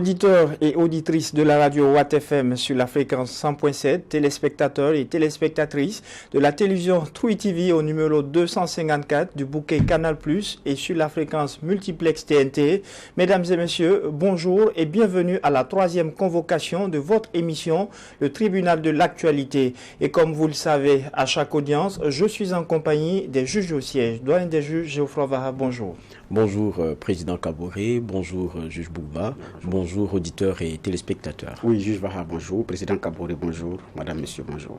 auditeurs et auditrices de la radio Watt FM sur la fréquence 100.7, téléspectateurs et téléspectatrices de la télévision True TV au numéro 254 du bouquet Canal+, et sur la fréquence multiplex TNT. Mesdames et messieurs, bonjour et bienvenue à la troisième convocation de votre émission, le tribunal de l'actualité. Et comme vous le savez, à chaque audience, je suis en compagnie des juges au siège. Doyen des juges, Geoffroy Vaha, bonjour. Bonjour Président Kaboré, bonjour juge Bougba, bonjour auditeurs et téléspectateurs. Oui, juge Vaha, bonjour. Président Kaboré, bonjour. Madame, monsieur, bonjour.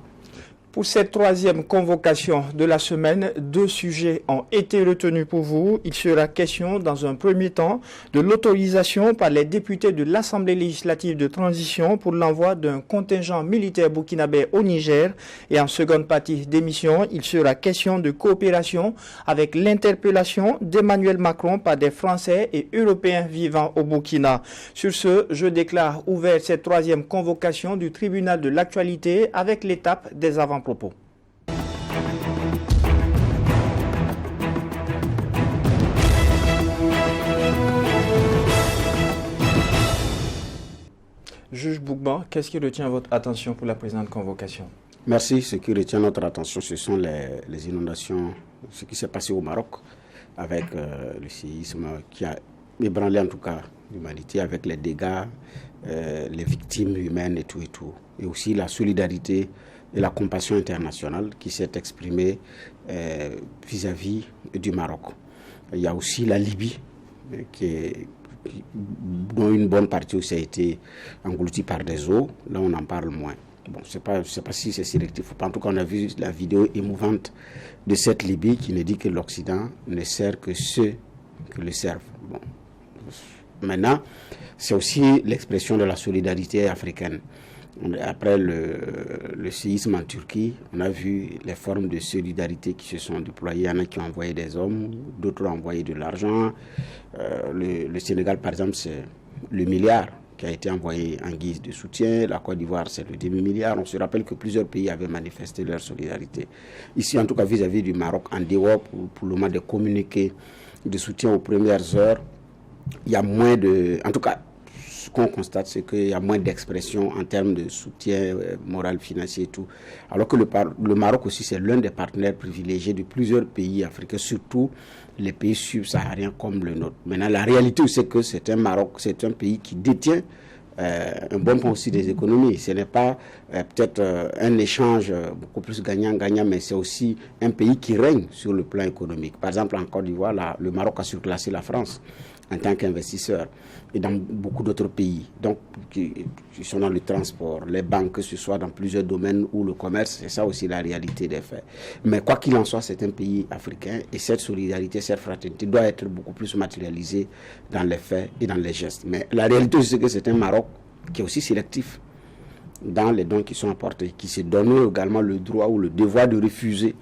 Pour cette troisième convocation de la semaine, deux sujets ont été retenus pour vous. Il sera question dans un premier temps de l'autorisation par les députés de l'Assemblée législative de transition pour l'envoi d'un contingent militaire burkinabé au Niger. Et en seconde partie d'émission, il sera question de coopération avec l'interpellation d'Emmanuel Macron par des Français et Européens vivant au Burkina. Sur ce, je déclare ouverte cette troisième convocation du tribunal de l'actualité avec l'étape des avant-propos. Juge Bougba, qu'est-ce qui retient votre attention pour la présente convocation? Merci. Ce qui retient notre attention, ce sont les inondations, ce qui s'est passé au Maroc avec le séisme qui a ébranlé en tout cas l'humanité, avec les dégâts, les victimes humaines et tout. Et aussi la solidarité et la compassion internationale qui s'est exprimée vis-à-vis du Maroc. Il y a aussi la Libye, dont une bonne partie aussi a été engloutie par des eaux. Là, on en parle moins. Bon, je ne sais pas si c'est sélectif ou pas. En tout cas, on a vu la vidéo émouvante de cette Libye qui nous dit que l'Occident ne sert que ceux qui le servent. Bon. Maintenant, c'est aussi l'expression de la solidarité africaine. Après le séisme en Turquie, on a vu les formes de solidarité qui se sont déployées. Il y en a qui ont envoyé des hommes, d'autres ont envoyé de l'argent. Le Sénégal, par exemple, c'est le milliard qui a été envoyé en guise de soutien. La Côte d'Ivoire, c'est le demi-milliard. On se rappelle que plusieurs pays avaient manifesté leur solidarité. Ici, en tout cas, vis-à-vis du Maroc, en dehors pour le moment de communiquer de soutien aux premières heures, il y a moins de... En tout cas, ce qu'on constate, c'est qu'il y a moins d'expression en termes de soutien moral, financier et tout. Alors que le Maroc aussi, c'est l'un des partenaires privilégiés de plusieurs pays africains, surtout les pays subsahariens comme le nôtre. Maintenant, la réalité, c'est que c'est un pays qui détient un bon point aussi des économies. Ce n'est pas peut-être un échange beaucoup plus gagnant-gagnant, mais c'est aussi un pays qui règne sur le plan économique. Par exemple, en Côte d'Ivoire, le Maroc a surclassé la France en tant qu'investisseur, et dans beaucoup d'autres pays, donc qui sont dans le transport, les banques, que ce soit dans plusieurs domaines ou le commerce, c'est ça aussi la réalité des faits. Mais quoi qu'il en soit, c'est un pays africain, et cette solidarité, cette fraternité doit être beaucoup plus matérialisée dans les faits et dans les gestes. Mais la réalité, c'est que c'est un Maroc qui est aussi sélectif dans les dons qui sont apportés, qui se donne également le droit ou le devoir de refuser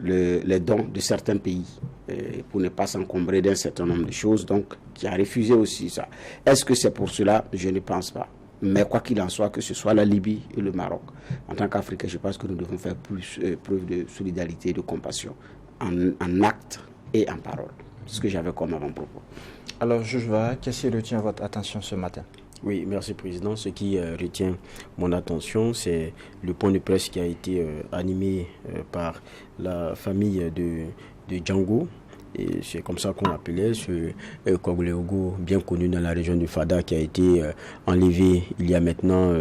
les dons de certains pays pour ne pas s'encombrer d'un certain nombre de choses, donc qui a refusé aussi ça. Est-ce que c'est pour cela? Je ne pense pas. Mais quoi qu'il en soit, que ce soit la Libye et le Maroc, en tant qu'Africains, je pense que nous devons faire plus preuve de solidarité et de compassion en actes et en parole. C'est ce que j'avais comme avant-propos. Alors, juge Vaha, qu'est-ce qui retient votre attention ce matin? Oui, merci Président. Ce qui retient mon attention, c'est le point de presse qui a été animé par la famille de Django. Et c'est comme ça qu'on l'appelait, ce Kogleogo, bien connu dans la région du Fada, qui a été enlevé il y a maintenant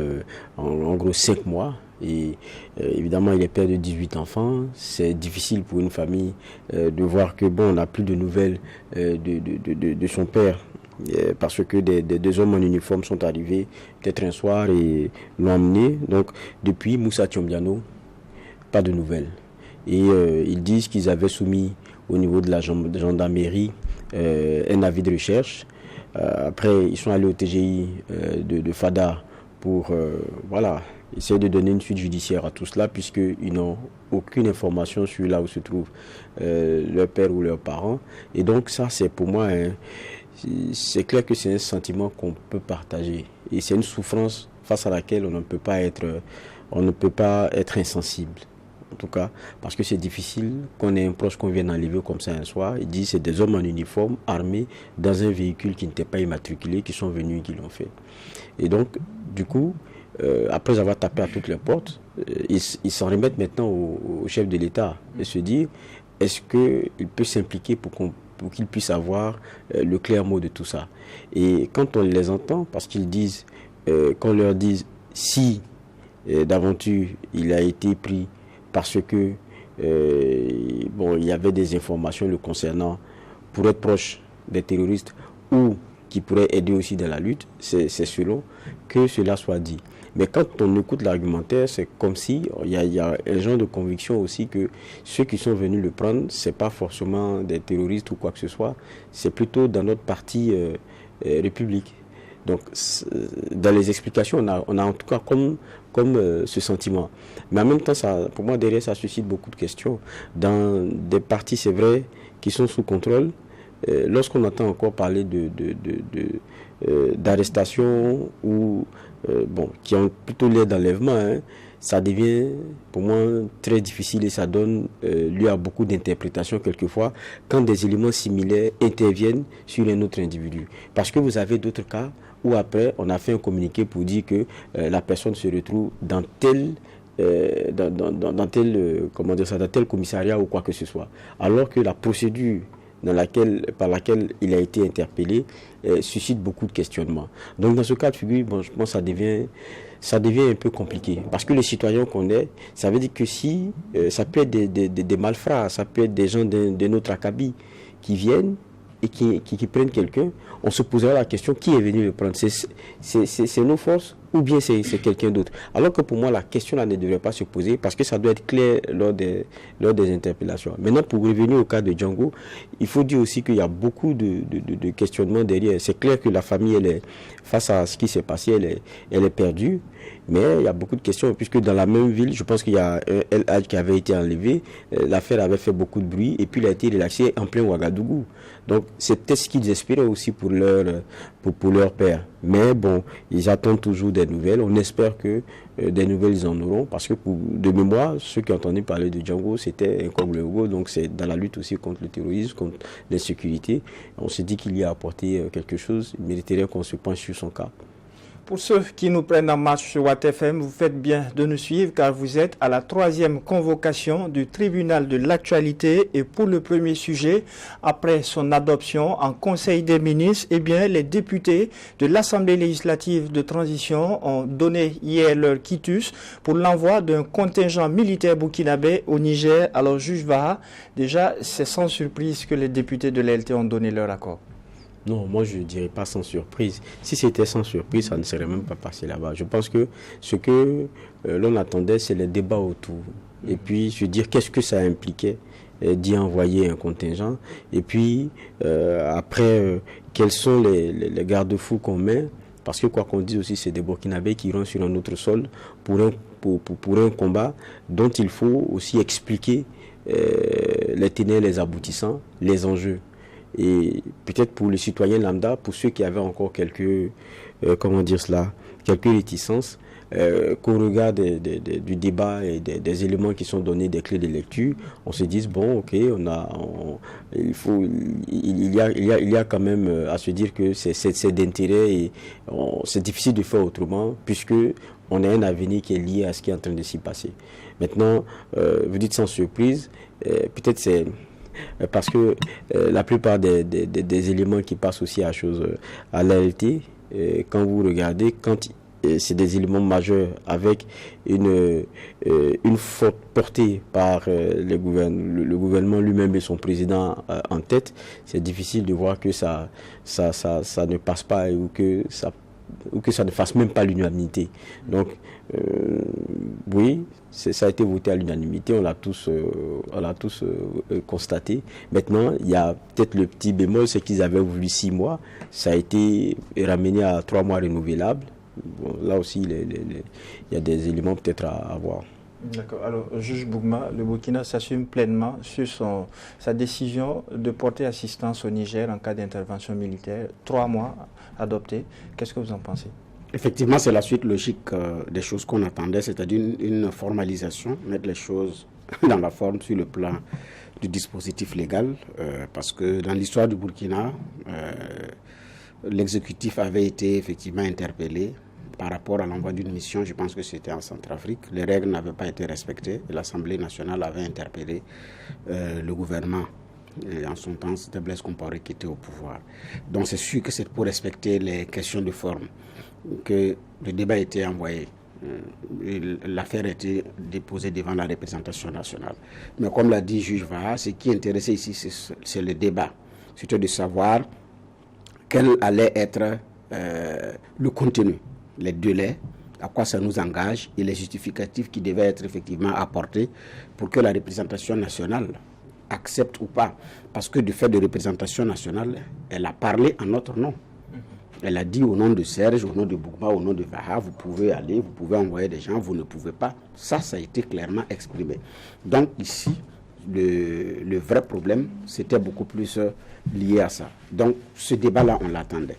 en gros 5 mois. Et évidemment, il est père de 18 enfants. C'est difficile pour une famille de voir que on n'a plus de nouvelles de son père. Parce que des hommes en uniforme sont arrivés peut-être un soir et l'ont emmené. Donc depuis Moussa Tiombiano, pas de nouvelles. Et ils disent qu'ils avaient soumis au niveau de la gendarmerie un avis de recherche. Après, ils sont allés au TGI de Fada pour essayer de donner une suite judiciaire à tout cela, puisqu'ils n'ont aucune information sur là où se trouve leur père ou leurs parents. Et donc ça, c'est pour moi... c'est clair que c'est un sentiment qu'on peut partager et c'est une souffrance face à laquelle on ne peut pas être insensible. en tout cas, parce que c'est difficile qu'on ait un proche qu'on vienne enlever comme ça un soir. Il dit c'est des hommes en uniforme, armés, dans un véhicule qui n'était pas immatriculé, qui sont venus et qui l'ont fait. Et donc, du coup, après avoir tapé à toutes les portes, ils s'en remettent maintenant au chef de l'État et se dire, est-ce qu'il peut s'impliquer pour qu'il puisse avoir le clair mot de tout ça. Et quand on les entend, parce qu'ils disent, qu'on leur dise, si d'aventure il a été pris parce que il y avait des informations le concernant pour être proche des terroristes ou qui pourraient aider aussi dans la lutte, c'est selon que cela soit dit. Mais quand on écoute l'argumentaire, c'est comme si il y a un genre de conviction aussi que ceux qui sont venus le prendre, c'est pas forcément des terroristes ou quoi que ce soit, c'est plutôt dans notre parti République. Donc, dans les explications, on a en tout cas comme ce sentiment. Mais en même temps, pour moi, derrière, ça suscite beaucoup de questions. Dans des partis, c'est vrai, qui sont sous contrôle, lorsqu'on entend encore parler d'arrestation ou qui ont plutôt l'air d'enlèvement, ça devient pour moi très difficile et ça donne lieu à beaucoup d'interprétations quelquefois quand des éléments similaires interviennent sur un autre individu. Parce que vous avez d'autres cas où après on a fait un communiqué pour dire que la personne se retrouve dans tel dans tel commissariat ou quoi que ce soit, alors que la procédure par laquelle il a été interpellé suscite beaucoup de questionnements. Donc dans ce cas de figure, je pense que ça devient un peu compliqué. Parce que les citoyens qu'on est, ça veut dire que si ça peut être des malfrats, ça peut être des gens de notre acabit qui viennent et qui prennent quelqu'un, on se posera la question, qui est venu le prendre? C'est nos forces ou bien c'est quelqu'un d'autre? Alors que pour moi, la question là ne devrait pas se poser parce que ça doit être clair lors des interpellations. Maintenant, pour revenir au cas de Django, il faut dire aussi qu'il y a beaucoup de questionnements derrière. C'est clair que la famille, elle est, face à ce qui s'est passé, elle est perdue. Mais il y a beaucoup de questions, puisque dans la même ville, je pense qu'il y a un LH qui avait été enlevé, l'affaire avait fait beaucoup de bruit, et puis il a été relâché en plein Ouagadougou. Donc c'est peut-être ce qu'ils espéraient aussi pour leur père. Mais bon, ils attendent toujours des nouvelles. On espère que des nouvelles ils en auront, parce que de mémoire, ceux qui ont entendu parler de Django, c'était un Congolais, donc c'est dans la lutte aussi contre le terrorisme, contre l'insécurité. On s'est dit qu'il y a apporté quelque chose, il mériterait qu'on se penche sur son cas. Pour ceux qui nous prennent en marche sur Watt FM, vous faites bien de nous suivre car vous êtes à la 3e convocation du tribunal de l'actualité. Et pour le premier sujet, après son adoption en Conseil des ministres, les députés de l'Assemblée législative de transition ont donné hier leur quitus pour l'envoi d'un contingent militaire burkinabé au Niger. Alors, juge Vaha, déjà, c'est sans surprise que les députés de l'LT ont donné leur accord. Non, moi je ne dirais pas sans surprise. Si c'était sans surprise, ça ne serait même pas passé là-bas. Je pense que ce que l'on attendait, c'est les débats autour. Et puis, je veux dire, qu'est-ce que ça impliquait d'y envoyer un contingent. Et puis, après, quels sont les garde-fous qu'on met? Parce que quoi qu'on dise aussi, c'est des Burkinabés qui iront sur un autre sol pour un combat dont il faut aussi expliquer les tenants, les aboutissants, les enjeux. Et peut-être pour les citoyens lambda, pour ceux qui avaient encore quelques réticences, qu'au regard du débat et des éléments qui sont donnés, des clés de lecture, on se dise bon, ok, il y a quand même à se dire que c'est d'intérêt et c'est difficile de faire autrement puisque on a un avenir qui est lié à ce qui est en train de s'y passer. Maintenant, vous dites sans surprise, peut-être c'est parce que la plupart des éléments qui passent aussi à l'ALT, quand vous regardez, c'est des éléments majeurs avec une forte portée par le gouvernement lui-même et son président en tête, c'est difficile de voir que ça ne passe pas ou que ça ne fasse même pas l'unanimité. Donc, oui, ça a été voté à l'unanimité, on l'a tous constaté. Maintenant, il y a peut-être le petit bémol, c'est qu'ils avaient voulu 6 mois, ça a été ramené à 3 mois renouvelables. Bon, là aussi, il y a des éléments peut-être à voir. D'accord. Alors, juge Bougma, le Burkina s'assume pleinement sur sa décision de porter assistance au Niger en cas d'intervention militaire. 3 mois adoptés. Qu'est-ce que vous en pensez? Effectivement, c'est la suite logique des choses qu'on attendait, c'est-à-dire une formalisation, mettre les choses dans la forme, sur le plan du dispositif légal, parce que dans l'histoire du Burkina, l'exécutif avait été effectivement interpellé par rapport à l'envoi d'une mission, je pense que c'était en Centrafrique. Les règles n'avaient pas été respectées et l'Assemblée nationale avait interpellé le gouvernement. Et en son temps, c'était Blaise Compaoré qui était au pouvoir. Donc c'est sûr que c'est pour respecter les questions de forme que le débat a été envoyé. L'affaire a été déposée devant la représentation nationale. Mais comme l'a dit juge Vaha, ce qui intéressait ici, c'est le débat. C'était de savoir quel allait être le contenu, les délais, à quoi ça nous engage et les justificatifs qui devaient être effectivement apportés pour que la représentation nationale accepte ou pas. Parce que du fait de représentation nationale, elle a parlé en notre nom. Elle a dit au nom de Serge, au nom de Bougma, au nom de Vaha, vous pouvez aller, vous pouvez envoyer des gens, vous ne pouvez pas. Ça a été clairement exprimé. Donc ici, le vrai problème, c'était beaucoup plus lié à ça. Donc ce débat-là, on l'attendait.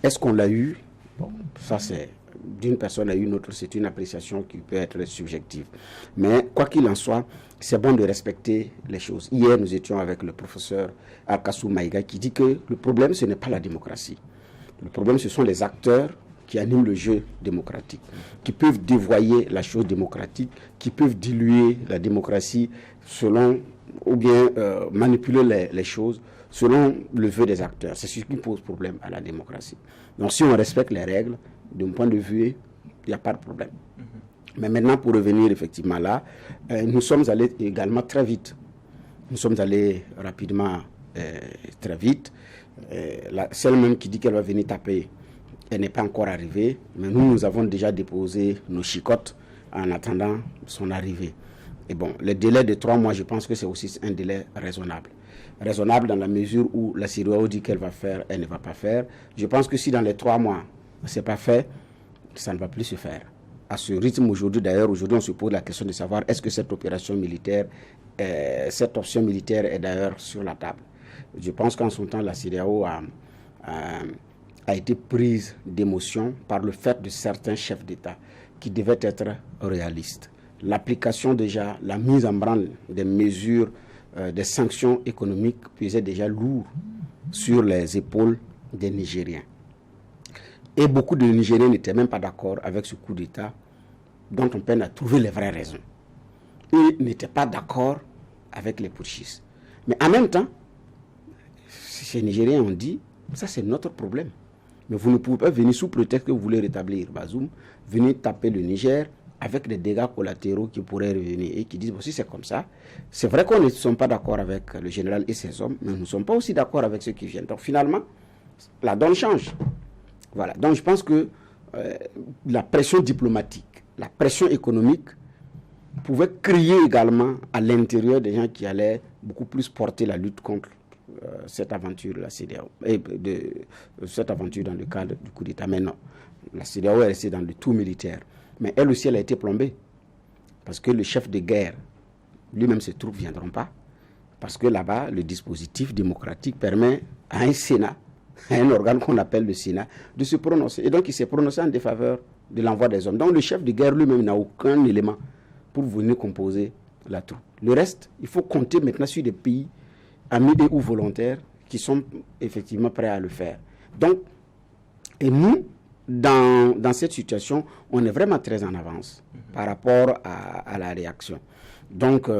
Est-ce qu'on l'a eu? Bon, ça c'est d'une personne à une autre, c'est une appréciation qui peut être subjective. Mais quoi qu'il en soit, c'est bon de respecter les choses. Hier, nous étions avec le professeur Akassou Maïga qui dit que le problème, ce n'est pas la démocratie. Le problème, ce sont les acteurs qui animent le jeu démocratique, qui peuvent dévoyer la chose démocratique, qui peuvent diluer la démocratie selon, ou bien manipuler les choses selon le vœu des acteurs. C'est ce qui pose problème à la démocratie. Donc si on respecte les règles, d'un point de vue, il n'y a pas de problème. Mais maintenant, pour revenir effectivement là, nous sommes allés également très vite. Nous sommes allés rapidement, très vite. Celle même qui dit qu'elle va venir taper, elle n'est pas encore arrivée. Mais nous avons déjà déposé nos chicottes en attendant son arrivée. Et bon, le délai de 3 mois, je pense que c'est aussi un délai raisonnable. Raisonnable dans la mesure où la CEDEAO dit qu'elle va faire, elle ne va pas faire. Je pense que si dans les 3 mois, ce n'est pas fait, ça ne va plus se faire. À ce rythme aujourd'hui, d'ailleurs, aujourd'hui, on se pose la question de savoir est-ce que cette opération militaire, cette option militaire est d'ailleurs sur la table. Je pense qu'en son temps, la CEDEAO a été prise d'émotion par le fait de certains chefs d'État qui devaient être réalistes. L'application déjà, la mise en branle des mesures, des sanctions économiques pesait déjà lourd sur les épaules des Nigériens. Et beaucoup de Nigériens n'étaient même pas d'accord avec ce coup d'État dont on peine à trouver les vraies raisons. Ils n'étaient pas d'accord avec les putschistes. Mais en même temps, ces Nigériens ont dit, ça c'est notre problème. Mais vous ne pouvez pas venir sous prétexte que vous voulez rétablir Bazoum, venir taper le Niger avec des dégâts collatéraux qui pourraient revenir et qui disent, bon, si c'est comme ça, c'est vrai qu'on ne sommes pas d'accord avec le général et ses hommes, mais nous ne sommes pas aussi d'accord avec ceux qui viennent. Donc finalement, la donne change. Voilà. Donc je pense que la pression diplomatique, la pression économique pouvait créer également à l'intérieur des gens qui allaient beaucoup plus porter la lutte contre cette aventure de la CEDEAO, cette aventure dans le cadre du coup d'État. Mais non, la CEDEAO est restée dans le tout militaire. Mais elle aussi, elle a été plombée. Parce que le chef de guerre, lui-même, ses troupes ne viendront pas. Parce que là-bas, le dispositif démocratique permet à un Sénat, à un organe qu'on appelle le Sénat, de se prononcer. Et donc, il s'est prononcé en défaveur de l'envoi des hommes. Donc, le chef de guerre lui-même n'a aucun élément pour venir composer la troupe. Le reste, il faut compter maintenant sur des pays amis et ou volontaires qui sont effectivement prêts à le faire. Donc, et nous, dans cette situation, on est vraiment très en avance par rapport à la réaction. Donc,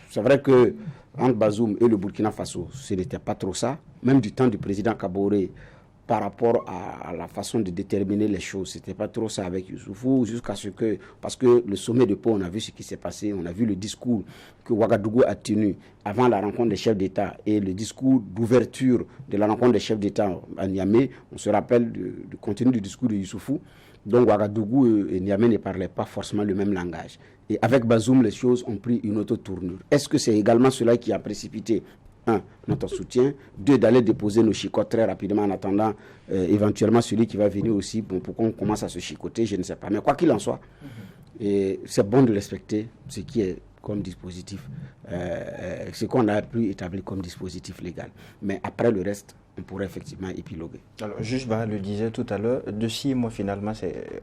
c'est vrai que entre Bazoum et le Burkina Faso, ce n'était pas trop ça. Même du temps du président Kaboré, par rapport à la façon de déterminer les choses, ce n'était pas trop ça avec Youssoufou, jusqu'à ce que, parce que le sommet de Pau, on a vu ce qui s'est passé, on a vu le discours que Ouagadougou a tenu avant la rencontre des chefs d'État et le discours d'ouverture de la rencontre des chefs d'État à Niamey. On se rappelle du contenu du discours de Youssoufou. Donc Ouagadougou et Niamey ne parlaient pas forcément le même langage. Et avec Bazoum, les choses ont pris une autre tournure. Est-ce que c'est également cela qui a précipité notre soutien, 2, d'aller déposer nos chicottes très rapidement en attendant éventuellement celui qui va venir aussi pour qu'on commence à se chicoter, je ne sais pas. Mais quoi qu'il en soit, c'est bon de respecter ce qui est comme dispositif, ce qu'on a pu établir comme dispositif légal. Mais après le reste, on pourrait effectivement épiloguer. Alors, Juge Ba le disait tout à l'heure, de 6 mois finalement,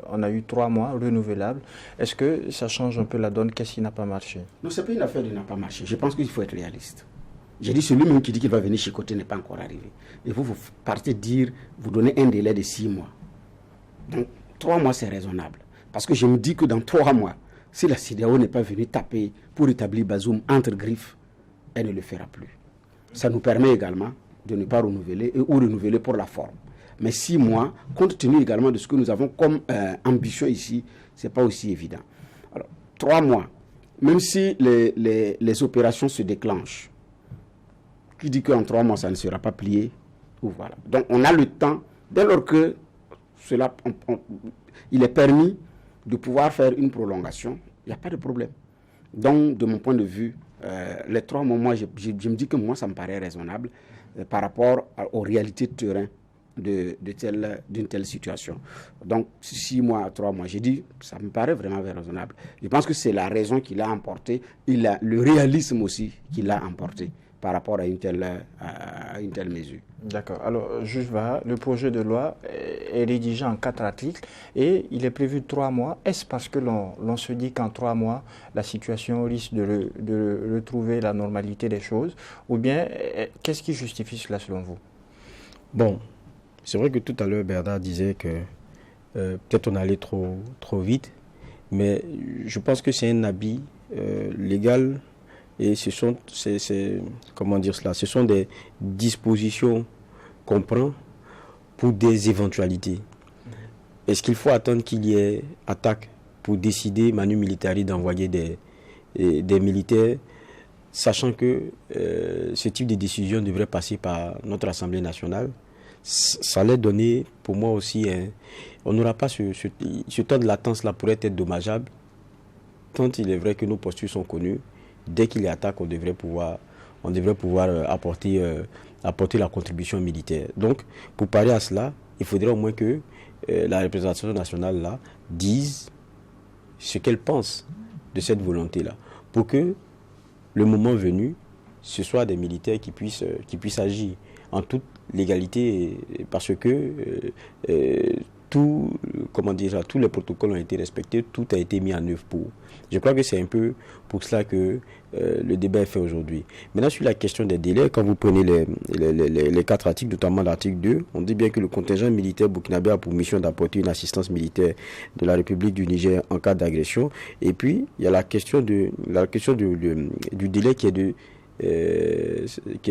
on a eu 3 mois renouvelables. Est-ce que ça change un peu la donne? Qu'est-ce qui n'a pas marché? Non, ce n'est pas une affaire de n'a pas marché. Je pense qu'il faut être réaliste. J'ai dit, celui-même qui dit qu'il va venir chicoter n'est pas encore arrivé. Et vous partez dire, vous donnez un délai de 6 mois. Donc, 3 mois, c'est raisonnable. Parce que je me dis que dans 3 mois, si la CEDEAO n'est pas venue taper pour établir Bazoum entre griffes, elle ne le fera plus. Ça nous permet également de ne pas renouveler ou renouveler pour la forme. Mais 6 mois, compte tenu également de ce que nous avons comme ambition ici, ce n'est pas aussi évident. Alors, 3 mois, même si les opérations se déclenchent, qui dit qu'en 3 mois, ça ne sera pas plié, ou voilà. Donc, on a le temps, dès lors que cela, il est permis de pouvoir faire une prolongation, il n'y a pas de problème. Donc, de mon point de vue, les 3 mois, moi, je me dis que moi, ça me paraît raisonnable par rapport aux réalités de terrain d'une telle situation. Donc, 6 mois à 3 mois, j'ai dit, ça me paraît vraiment raisonnable. Je pense que c'est la raison qui l'a emporté, le réalisme aussi qui l'a emporté par rapport à une telle mesure. D'accord. Alors, Juge Ba, le projet de loi est rédigé en 4 articles et il est prévu 3 mois. Est-ce parce que l'on se dit qu'en 3 mois, la situation risque de retrouver la normalité des choses? Ou bien, qu'est-ce qui justifie cela selon vous? Bon, c'est vrai que tout à l'heure, Bernard disait que peut-être on allait trop vite, mais je pense que c'est un habit légal. Et ce sont des dispositions qu'on prend pour des éventualités. Est-ce qu'il faut attendre qu'il y ait attaque pour décider, manu militari, d'envoyer des militaires, sachant que ce type de décision devrait passer par notre Assemblée nationale? Ça allait donner, pour moi aussi, on n'aura pas ce temps de latence-là pourrait être dommageable, tant il est vrai que nos postures sont connues. Dès qu'il y a attaque, on devrait pouvoir apporter la contribution militaire. Donc, pour parer à cela, il faudrait au moins que la représentation nationale là dise ce qu'elle pense de cette volonté-là, pour que le moment venu, ce soit des militaires qui puissent agir en toute légalité, parce que tous les protocoles ont été respectés, tout a été mis en œuvre pour. Je crois que c'est un peu pour cela que le débat est fait aujourd'hui. Maintenant, sur la question des délais, quand vous prenez les 4 articles, notamment l'article 2, on dit bien que le contingent militaire burkinabé a pour mission d'apporter une assistance militaire de la République du Niger en cas d'agression. Et puis, il y a la question du délai qui est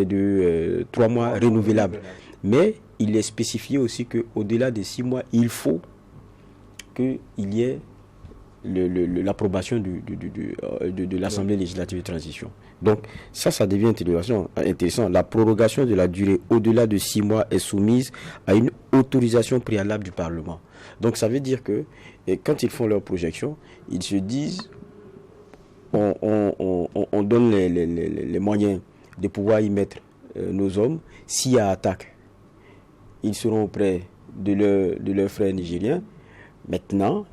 de 3 mois renouvelable. Mais il est spécifié aussi qu'au-delà des 6 mois, il faut qu'il y ait l'approbation de l'Assemblée législative de transition. Donc, ça devient intéressant. La prorogation de la durée au-delà de 6 mois est soumise à une autorisation préalable du Parlement. Donc, ça veut dire que quand ils font leur projection, ils se disent on donne les moyens de pouvoir y mettre nos hommes. S'il y a attaque, ils seront auprès de leurs frères nigériens. Maintenant,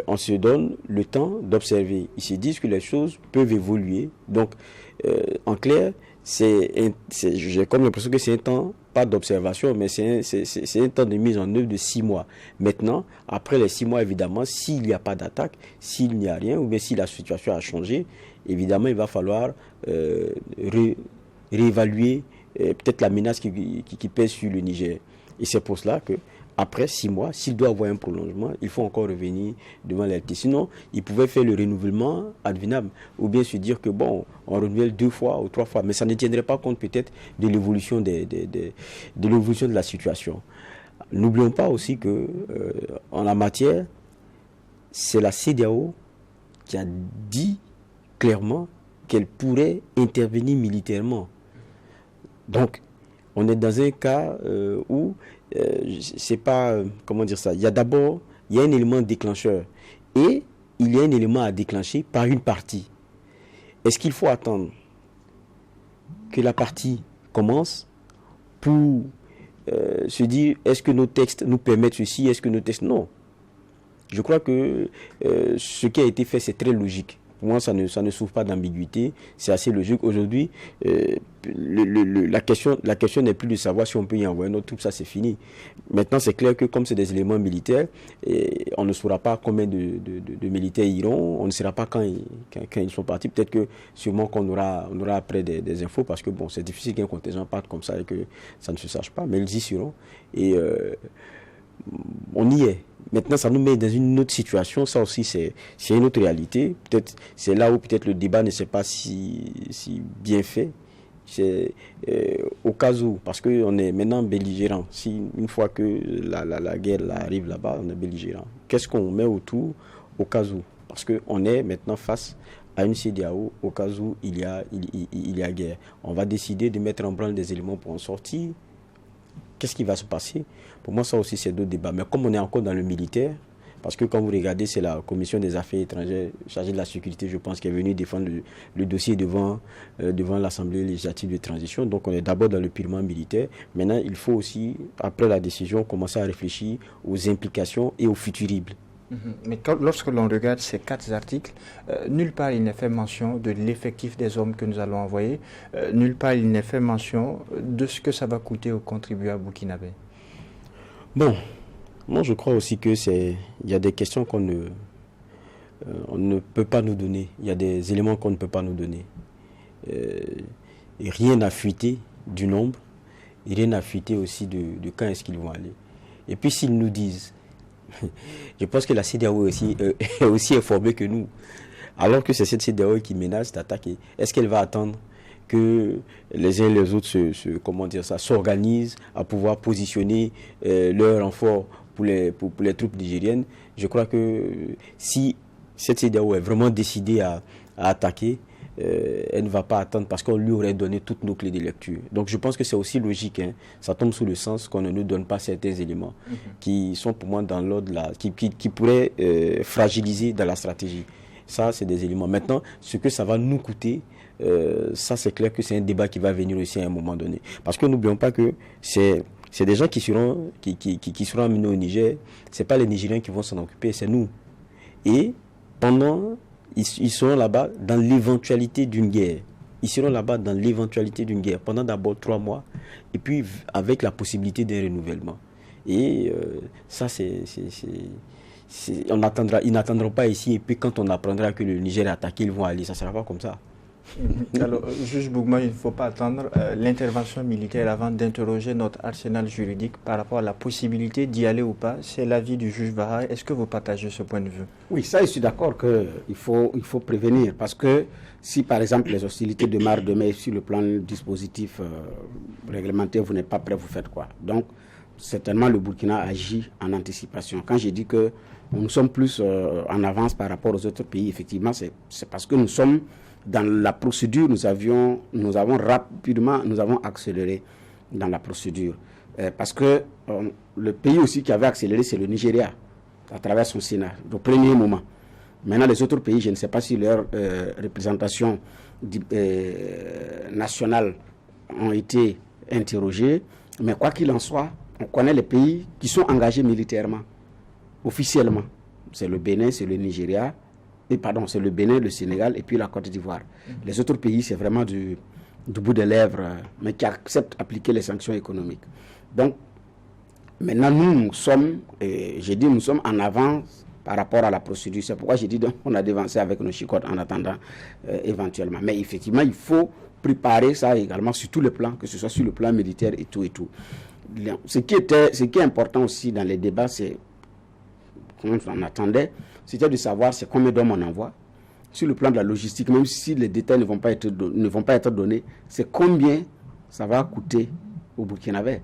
on se donne le temps d'observer. Ils se disent que les choses peuvent évoluer. Donc, en clair, j'ai comme l'impression que c'est un temps, pas d'observation, mais c'est un temps de mise en œuvre de 6 mois. Maintenant, après les 6 mois, évidemment, s'il n'y a pas d'attaque, s'il n'y a rien, ou bien si la situation a changé, évidemment, il va falloir réévaluer peut-être la menace qui pèse sur le Niger. Et c'est pour cela que après 6 mois, s'il doit avoir un prolongement, il faut encore revenir devant l'LT. Sinon, il pouvait faire le renouvellement advenable, ou bien se dire que bon, on renouvelle 2 fois ou 3 fois, mais ça ne tiendrait pas compte peut-être de l'évolution de la situation. N'oublions pas aussi que en la matière, c'est la CEDEAO qui a dit clairement qu'elle pourrait intervenir militairement. Donc, on est dans un cas où c'est pas, comment dire ça, il y a un élément déclencheur et il y a un élément à déclencher par une partie. Est-ce qu'il faut attendre que la partie commence pour se dire est-ce que nos textes nous permettent ceci, est-ce que nos textes... Non. Je crois que ce qui a été fait, c'est très logique. Pour moi, ça ne souffre pas d'ambiguïté. C'est assez logique. Aujourd'hui, la question n'est plus de savoir si on peut y envoyer notre troupe, ça c'est fini. Maintenant, c'est clair que comme c'est des éléments militaires, on ne saura pas combien de militaires iront, on ne saura pas quand ils sont partis. Peut-être que sûrement qu'on aura après des infos, parce que bon, c'est difficile qu'un contingent parte comme ça et que ça ne se sache pas, mais ils y seront. Et on y est. Maintenant, ça nous met dans une autre situation. Ça aussi, c'est une autre réalité. Peut-être, c'est là où peut-être le débat ne s'est pas si bien fait. C'est au cas où, parce qu'on est maintenant belligérant. Si une fois que la guerre arrive là-bas, on est belligérant. Qu'est-ce qu'on met autour au cas où? Parce qu'on est maintenant face à une CEDEAO au cas où il y a guerre. On va décider de mettre en branle des éléments pour en sortir. Qu'est-ce qui va se passer? Pour moi, ça aussi, c'est d'autres débats. Mais comme on est encore dans le militaire, parce que quand vous regardez, c'est la Commission des affaires étrangères chargée de la sécurité, je pense, qui est venue défendre le dossier devant l'Assemblée législative de transition. Donc, on est d'abord dans le purement militaire. Maintenant, il faut aussi, après la décision, commencer à réfléchir aux implications et aux futuribles. Mais lorsque l'on regarde ces 4 articles, nulle part il n'est fait mention de l'effectif des hommes que nous allons envoyer, nulle part il n'est fait mention de ce que ça va coûter aux contribuables burkinabés. Bon, moi je crois aussi que il y a des questions on ne peut pas nous donner, il y a des éléments qu'on ne peut pas nous donner. Et rien n'a fuité du nombre, et rien n'a fuité aussi de quand est-ce qu'ils vont aller. Et puis s'ils nous disent, je pense que la CEDEAO est aussi informée que nous. Alors que c'est cette CEDEAO qui menace d'attaquer. Est-ce qu'elle va attendre que les uns et les autres s'organisent à pouvoir positionner leur renfort pour les troupes nigériennes? Je crois que si cette CEDEAO est vraiment décidée à attaquer, elle ne va pas attendre parce qu'on lui aurait donné toutes nos clés de lecture. Donc je pense que c'est aussi logique, hein. Ça tombe sous le sens qu'on ne nous donne pas certains éléments qui sont pour moi dans l'ordre qui pourraient fragiliser dans la stratégie. Ça, c'est des éléments. Maintenant, ce que ça va nous coûter, ça c'est clair que c'est un débat qui va venir aussi à un moment donné. Parce que n'oublions pas que c'est des gens qui seront amenés au Niger. C'est pas les Nigériens qui vont s'en occuper, c'est nous. Et pendant... Ils seront là-bas dans l'éventualité d'une guerre. Ils seront là-bas dans l'éventualité d'une guerre pendant d'abord 3 mois et puis avec la possibilité d'un renouvellement. Et ça, ils n'attendront pas ici et puis quand on apprendra que le Niger est attaqué, ils vont aller. Ça ne sera pas comme ça. Alors, juge Bougma, il ne faut pas attendre l'intervention militaire avant d'interroger notre arsenal juridique par rapport à la possibilité d'y aller ou pas. C'est l'avis du juge Vaha. Est-ce que vous partagez ce point de vue? Oui, ça, je suis d'accord qu'il faut prévenir. Parce que si, par exemple, les hostilités démarrent demain sur le plan dispositif réglementaire, vous n'êtes pas prêt, vous faites quoi? Donc, certainement, le Burkina agit en anticipation. Quand j'ai dit que nous sommes plus en avance par rapport aux autres pays, effectivement, c'est parce que nous sommes... Dans la procédure, nous avons accéléré dans la procédure. Parce que le pays aussi qui avait accéléré, c'est le Nigeria, à travers son Sénat, au premier moment. Maintenant, les autres pays, je ne sais pas si leur représentation nationale ont été interrogées, mais quoi qu'il en soit, on connaît les pays qui sont engagés militairement, officiellement. C'est le Bénin, c'est le Nigeria, c'est le Bénin, le Sénégal et puis la Côte d'Ivoire. Les autres pays, c'est vraiment du bout des lèvres, mais qui acceptent d'appliquer les sanctions économiques. Donc, maintenant, nous sommes en avance par rapport à la procédure. C'est pourquoi j'ai dit qu'on a dévancé avec nos chicottes en attendant éventuellement. Mais effectivement, il faut préparer ça également sur tous les plans, que ce soit sur le plan militaire et tout et tout. Ce qui est important aussi dans les débats, c'est, comme on attendait, c'était de savoir c'est combien d'hommes on envoie. Sur le plan de la logistique, même si les détails ne vont pas être donnés, c'est combien ça va coûter au Burkinabé.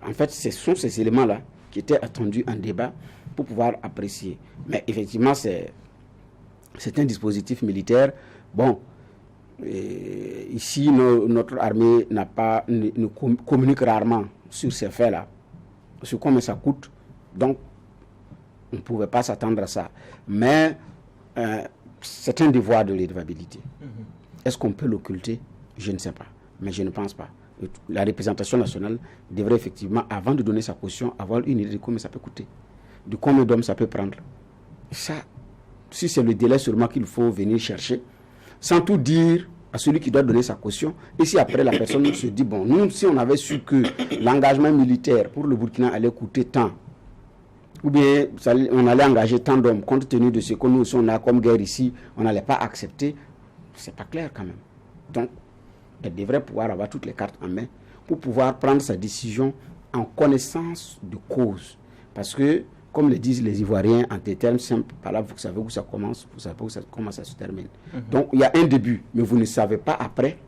En fait, ce sont ces éléments-là qui étaient attendus en débat pour pouvoir apprécier. Mais effectivement, c'est un dispositif militaire. Bon, ici, notre armée ne communique rarement sur ces faits-là, sur combien ça coûte. Donc, on ne pouvait pas s'attendre à ça. Mais c'est un devoir de l'irrévocabilité. Est-ce qu'on peut l'occulter? Je ne sais pas. Mais je ne pense pas. La représentation nationale devrait effectivement, avant de donner sa caution, avoir une idée de combien ça peut coûter, de combien d'hommes ça peut prendre. Ça, si c'est le délai seulement qu'il faut venir chercher, sans tout dire à celui qui doit donner sa caution. Et si après la personne se dit, bon, nous, si on avait su que l'engagement militaire pour le Burkina allait coûter tant, ou bien on allait engager tant d'hommes, compte tenu de ce que nous on a comme guerre ici, on n'allait pas accepter, c'est pas clair quand même. Donc, elle devrait pouvoir avoir toutes les cartes en main pour pouvoir prendre sa décision en connaissance de cause. Parce que, comme le disent les Ivoiriens, en des termes simples, par là, vous savez où ça commence, vous savez comment ça se termine. Donc, il y a un début, mais vous ne savez pas après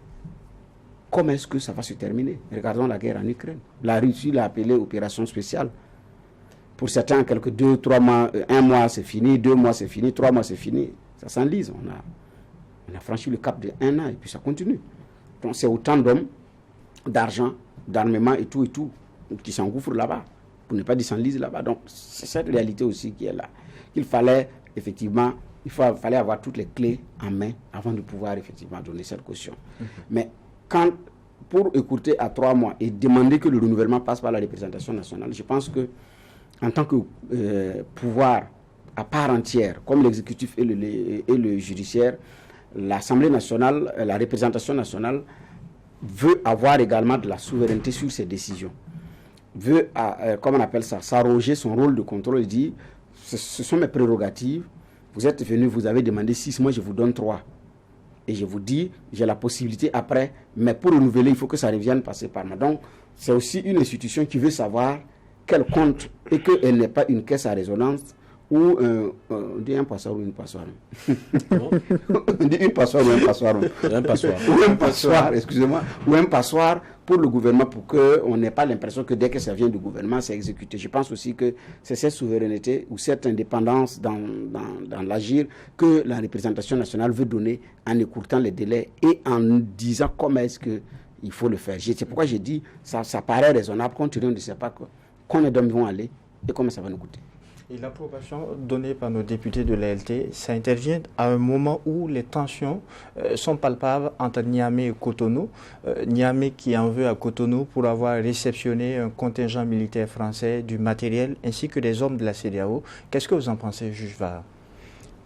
comment est-ce que ça va se terminer. Regardons la guerre en Ukraine. La Russie l'a appelée opération spéciale. Pour certains, quelques 2, 3 mois, 1 mois c'est fini, 2 mois c'est fini, 3 mois c'est fini. Ça s'enlise. On a franchi le cap de 1 an et puis ça continue. Donc, c'est autant d'hommes, d'argent, d'armement et tout qui s'engouffrent là-bas. Pour ne pas dire s'enlise là-bas. Donc, c'est cette réalité aussi qui est là. Il fallait effectivement, fallait avoir toutes les clés en main avant de pouvoir effectivement donner cette caution. Mais pour écourter à 3 mois et demander que le renouvellement passe par la représentation nationale, je pense que en tant que pouvoir à part entière, comme l'exécutif et le judiciaire, l'Assemblée nationale, la représentation nationale veut avoir également de la souveraineté sur ses décisions. Veut, comment on appelle ça, s'arroger son rôle de contrôle et dire, ce sont mes prérogatives, vous êtes venus, vous avez demandé 6 mois, je vous donne 3. Et je vous dis, j'ai la possibilité après, mais pour renouveler, il faut que ça revienne passer par moi. Donc, c'est aussi une institution qui veut savoir quel compte et qu'elle n'est pas une caisse à résonance ou on dit un passoire ou une passoire. On dit une passoire ou un passoire. Un passoire. Ou un passoire, excusez-moi, ou un passoire pour le gouvernement pour qu'on n'ait pas l'impression que dès que ça vient du gouvernement, c'est exécuté. Je pense aussi que c'est cette souveraineté ou cette indépendance dans l'agir que la représentation nationale veut donner en écourtant les délais et en disant comment est-ce qu'il faut le faire. C'est pourquoi j'ai dit ça paraît raisonnable compte tenu de ne sait pas combien d'hommes vont aller et combien ça va nous coûter. Et l'approbation donnée par nos députés de l'ALT, ça intervient à un moment où les tensions sont palpables entre Niamey et Cotonou. Niamey qui en veut à Cotonou pour avoir réceptionné un contingent militaire français, du matériel, ainsi que des hommes de la CEDEAO. Qu'est-ce que vous en pensez, juge Vara?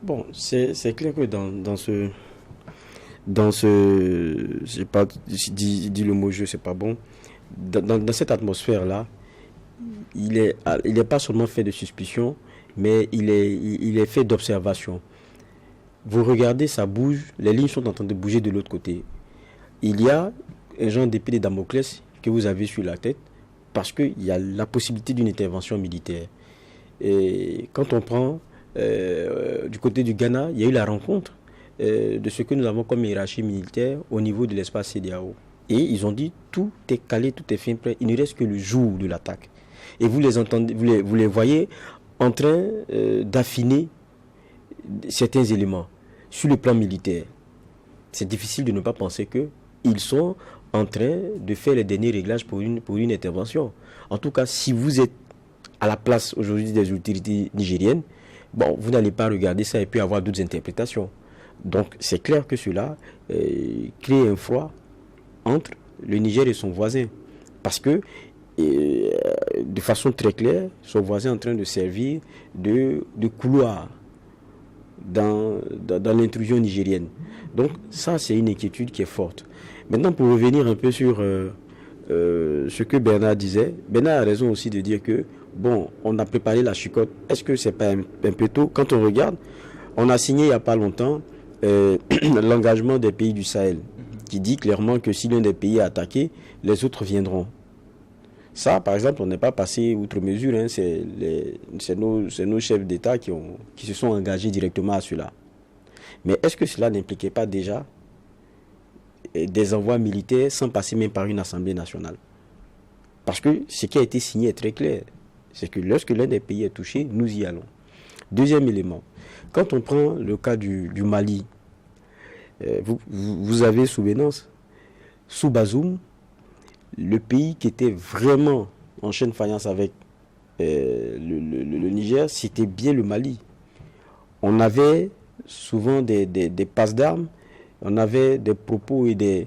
Bon, c'est clair que dans ce j'ai pas dit le mot jeu, c'est pas bon. Dans cette atmosphère-là, il est pas seulement fait de suspicion, mais il est fait d'observation. Vous regardez, ça bouge, les lignes sont en train de bouger de l'autre côté. Il y a un genre d'épée de Damoclès que vous avez sur la tête, parce qu'il y a la possibilité d'une intervention militaire. Et quand on prend du côté du Ghana, il y a eu la rencontre de ce que nous avons comme hiérarchie militaire au niveau de l'espace CEDEAO. Et ils ont dit, tout est calé, tout est fin prêt, il ne reste que le jour de l'attaque. Et vous les entendez, vous les voyez en train d'affiner certains éléments sur le plan militaire. C'est difficile de ne pas penser qu'ils sont en train de faire les derniers réglages pour une intervention. En tout cas, si vous êtes à la place aujourd'hui des autorités nigériennes, bon, vous n'allez pas regarder ça et puis avoir d'autres interprétations. Donc c'est clair que cela crée un froid entre le Niger et son voisin. Parce que de façon très claire, son voisin est en train de servir de couloir dans l'intrusion nigérienne. Donc ça, c'est une inquiétude qui est forte. Maintenant, pour revenir un peu sur ce que Bernard disait, Bernard a raison aussi de dire que, bon, on a préparé la chicotte. Est-ce que c'est pas un peu tôt? Quand on regarde, on a signé il n'y a pas longtemps l'engagement des pays du Sahel, qui dit clairement que si l'un des pays est attaqué, les autres viendront. Ça, par exemple, on n'est pas passé outre mesure. Hein, c'est nos chefs d'État qui se sont engagés directement à cela. Mais est-ce que cela n'impliquait pas déjà des envois militaires sans passer même par une Assemblée nationale? Parce que ce qui a été signé est très clair. C'est que lorsque l'un des pays est touché, nous y allons. Deuxième élément. Quand on prend le cas du Mali, vous avez souvenance, sous Bazoum, le pays qui était vraiment en chaîne faïence avec le Niger, c'était bien le Mali. On avait souvent des passes d'armes, on avait des propos et des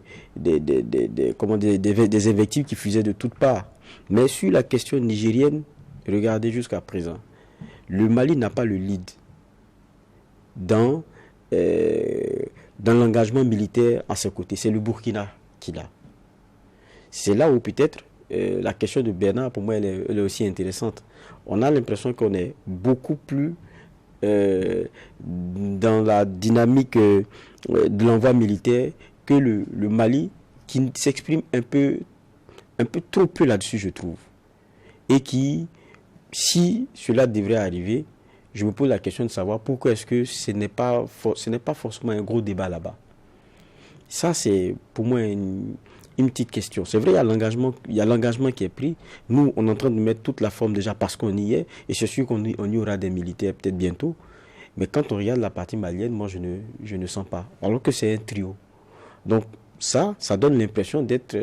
invectives qui fusaient de toutes parts. Mais sur la question nigérienne, regardez jusqu'à présent, le Mali n'a pas le lead. dans l'engagement militaire à ses côtés. C'est le Burkina qui l'a. C'est là où peut-être la question de Bernard, pour moi, elle est aussi intéressante. On a l'impression qu'on est beaucoup plus dans la dynamique de l'envoi militaire que le Mali, qui s'exprime un peu trop peu là-dessus, je trouve. Et qui, si cela devrait arriver, je me pose la question de savoir pourquoi est-ce que ce n'est pas forcément un gros débat là-bas. Ça, c'est pour moi une petite question. C'est vrai, il y a l'engagement qui est pris. Nous, on est en train de mettre toute la forme déjà parce qu'on y est. Et c'est sûr qu'on y aura des militaires peut-être bientôt. Mais quand on regarde la partie malienne, moi, je ne sens pas. Alors que c'est un trio. Donc, ça donne l'impression d'être...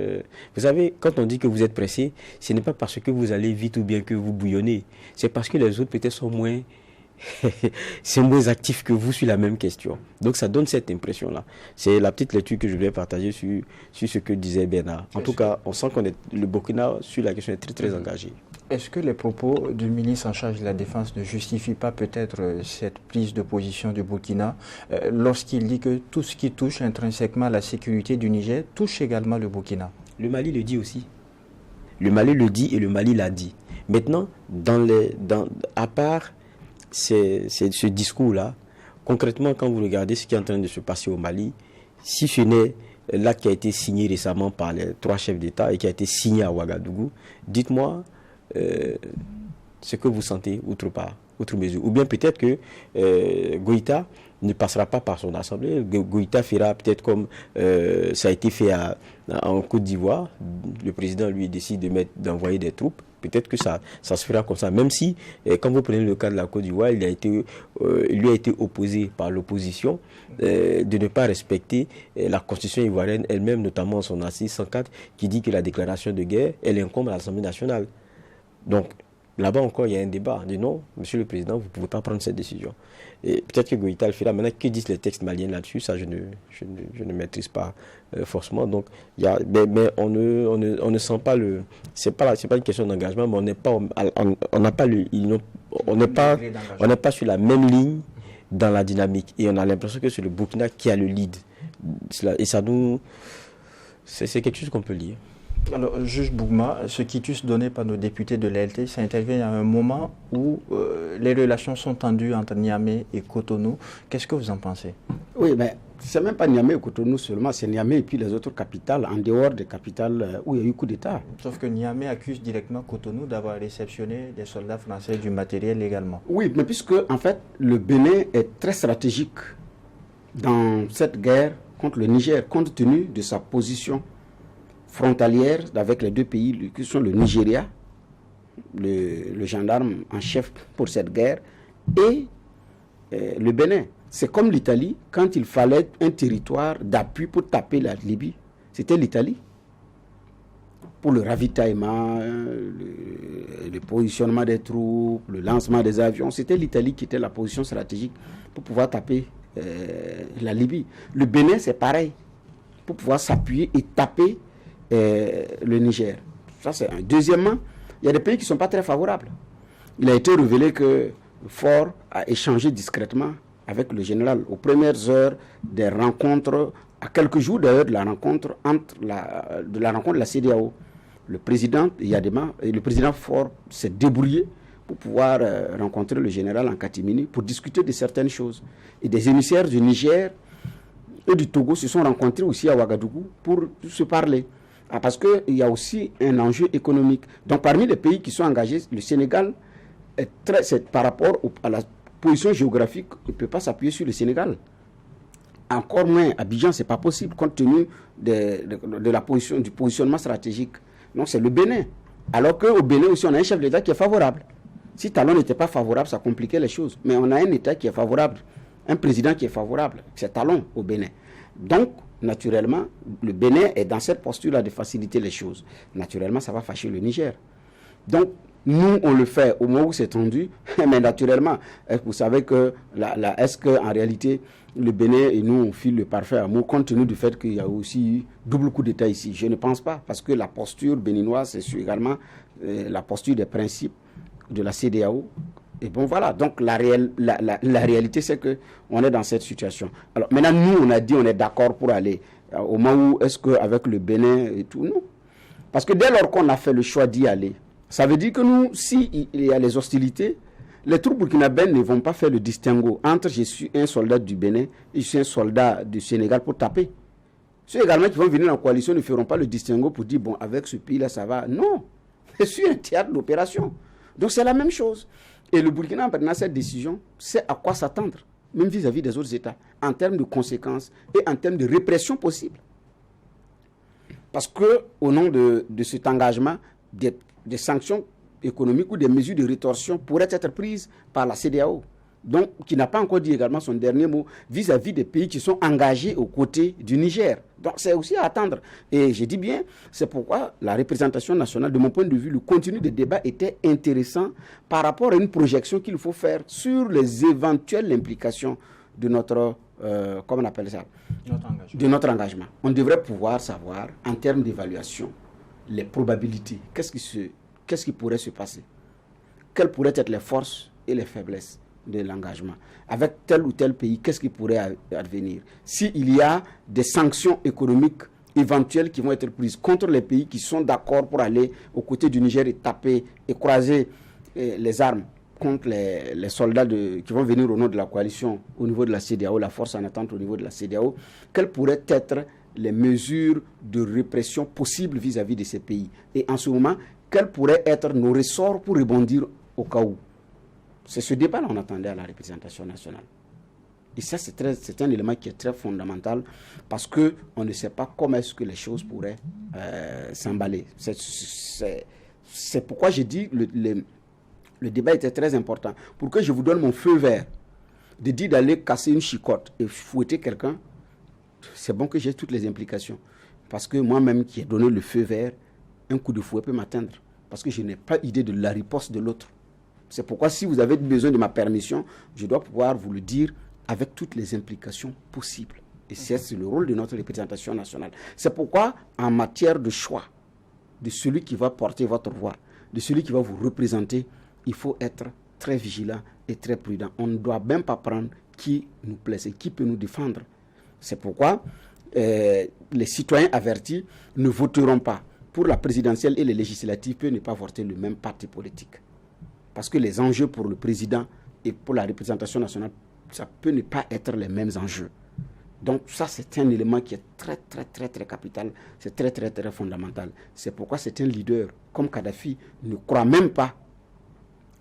vous savez, quand on dit que vous êtes pressé, ce n'est pas parce que vous allez vite ou bien que vous bouillonnez. C'est parce que les autres peut-être sont moins... c'est moins actif que vous sur la même question. Donc ça donne cette impression-là. C'est la petite lecture que je voulais partager sur ce que disait Bernard. En tout cas, on sent le Burkina sur la question est très très engagé. Est-ce que les propos du ministre en charge de la Défense ne justifient pas peut-être cette prise de position du Burkina lorsqu'il dit que tout ce qui touche intrinsèquement à la sécurité du Niger touche également le Burkina? Le Mali le dit aussi. Le Mali le dit et le Mali l'a dit. Maintenant, à part c'est ce discours-là, concrètement, quand vous regardez ce qui est en train de se passer au Mali, si ce n'est l'acte qui a été signé récemment par les 3 chefs d'État et qui a été signé à Ouagadougou, dites-moi ce que vous sentez outre mesure. Ou bien peut-être que Goïta ne passera pas par son assemblée. Goïta fera peut-être comme ça a été fait en Côte d'Ivoire. Le président lui décide d'envoyer des troupes. Peut-être que ça se fera comme ça. Même si, quand vous prenez le cas de la Côte d'Ivoire, il lui a été opposé par l'opposition de ne pas respecter la constitution ivoirienne elle-même, notamment son article 104, qui dit que la déclaration de guerre, elle incombe à l'Assemblée nationale. Donc, là-bas encore, il y a un débat. On dit non, monsieur le président, vous ne pouvez pas prendre cette décision. Et peut-être que Goïta le fera. Maintenant, que disent les textes maliens là-dessus, ça, je ne maîtrise pas forcément. Donc, mais on ne sent pas le... C'est pas une question d'engagement, mais on n'est pas sur la même ligne dans la dynamique. Et on a l'impression que c'est le Burkina qui a le lead. Et ça nous... C'est quelque chose qu'on peut lire. Alors, juge Bougma, ce quitus donné par nos députés de l'ALT, ça intervient à un moment où les relations sont tendues entre Niamey et Cotonou. Qu'est-ce que vous en pensez? Oui, mais c'est même pas Niamey et Cotonou seulement, c'est Niamey et puis les autres capitales, en dehors des capitales où il y a eu coup d'État. Sauf que Niamey accuse directement Cotonou d'avoir réceptionné des soldats français du matériel légalement. Oui, mais puisque, en fait, le Bénin est très stratégique dans cette guerre contre le Niger, compte tenu de sa position frontalière avec les deux pays qui sont le Nigeria, le gendarme en chef pour cette guerre, et le Bénin. C'est comme l'Italie, quand il fallait un territoire d'appui pour taper la Libye, c'était l'Italie. Pour le ravitaillement, le positionnement des troupes, le lancement des avions, c'était l'Italie qui était la position stratégique pour pouvoir taper la Libye. Le Bénin, c'est pareil, pour pouvoir s'appuyer et taper le Niger. Ça, c'est un. Deuxièmement, il y a des pays qui ne sont pas très favorables. Il a été révélé que Faure a échangé discrètement avec le général aux premières heures des rencontres, à quelques jours d'ailleurs de la rencontre de la CEDEAO. Le président Yadema et le président Faure s'est débrouillé pour pouvoir rencontrer le général en catimini pour discuter de certaines choses. Et des émissaires du Niger et du Togo se sont rencontrés aussi à Ouagadougou pour se parler. Parce qu'il y a aussi un enjeu économique. Donc parmi les pays qui sont engagés, le Sénégal, par rapport à la position géographique, il ne peut pas s'appuyer sur le Sénégal. Encore moins, Abidjan, ce n'est pas possible, compte tenu de la position, du positionnement stratégique. Non, c'est le Bénin. Alors qu'au Bénin aussi, on a un chef d'État qui est favorable. Si Talon n'était pas favorable, ça compliquait les choses. Mais on a un État qui est favorable, un président qui est favorable. C'est Talon au Bénin. Donc, naturellement, le Bénin est dans cette posture-là de faciliter les choses. Naturellement, ça va fâcher le Niger. Donc, nous, on le fait au moment où c'est tendu, mais naturellement, vous savez que est-ce qu'en réalité, le Bénin et nous, on file le parfait amour, compte tenu du fait qu'il y a aussi double coup d'État ici? Je ne pense pas, parce que la posture béninoise, c'est également la posture des principes de la CEDEAO, Et bon, voilà. Donc, la réalité, c'est qu'on est dans cette situation. Alors, maintenant, nous, on a dit on est d'accord pour aller. Au moment où est-ce qu'avec le Bénin et tout, non. Parce que dès lors qu'on a fait le choix d'y aller, ça veut dire que nous, s'il y a les hostilités, les troupes burkinabènes ne vont pas faire le distinguo entre je suis un soldat du Bénin et je suis un soldat du Sénégal pour taper. Ceux également qui vont venir en coalition ne feront pas le distinguo pour dire, bon, avec ce pays-là, ça va. Non, je suis un théâtre d'opération. Donc c'est la même chose. Et le Burkina, en prenant cette décision, sait à quoi s'attendre, même vis-à-vis des autres États, en termes de conséquences et en termes de répression possible. Parce qu'au nom de cet engagement, des sanctions économiques ou des mesures de rétorsion pourraient être prises par la CEDEAO, donc qui n'a pas encore dit également son dernier mot vis-à-vis des pays qui sont engagés aux côtés du Niger. Donc c'est aussi à attendre. Et je dis bien, c'est pourquoi la représentation nationale, de mon point de vue, le contenu des débats était intéressant par rapport à une projection qu'il faut faire sur les éventuelles implications de notre, comment on appelle ça, de notre engagement. On devrait pouvoir savoir, en termes d'évaluation, les probabilités. Qu'est-ce qui pourrait se passer? Quelles pourraient être les forces et les faiblesses de l'engagement? Avec tel ou tel pays, qu'est-ce qui pourrait advenir? S'il y a des sanctions économiques éventuelles qui vont être prises contre les pays qui sont d'accord pour aller aux côtés du Niger et taper et croiser les armes contre les soldats qui vont venir au nom de la coalition au niveau de la CEDEAO, la force en attente au niveau de la CEDEAO, quelles pourraient être les mesures de répression possibles vis-à-vis de ces pays? Et en ce moment, quels pourraient être nos ressorts pour rebondir au cas où? C'est ce débat qu'on attendait à la représentation nationale. Et ça, c'est un élément qui est très fondamental parce qu'on ne sait pas comment est-ce que les choses pourraient s'emballer. C'est pourquoi j'ai dit le débat était très important. Pour que je vous donne mon feu vert de dire d'aller casser une chicotte et fouetter quelqu'un, c'est bon que j'ai toutes les implications. Parce que moi-même qui ai donné le feu vert, un coup de fouet peut m'atteindre. Parce que je n'ai pas idée de la riposte de l'autre. C'est pourquoi si vous avez besoin de ma permission, je dois pouvoir vous le dire avec toutes les implications possibles. Et c'est le rôle de notre représentation nationale. C'est pourquoi, en matière de choix, de celui qui va porter votre voix, de celui qui va vous représenter, il faut être très vigilant et très prudent. On ne doit même pas prendre qui nous plaît et qui peut nous défendre. C'est pourquoi les citoyens avertis ne voteront pas pour la présidentielle et les législatives, peuvent ne pas voter le même parti politique. Parce que les enjeux pour le président et pour la représentation nationale, ça peut ne pas être les mêmes enjeux. Donc ça, c'est un élément qui est très, très, très, très capital. C'est très, très, très fondamental. C'est pourquoi c'est un leader comme Kadhafi ne croit même pas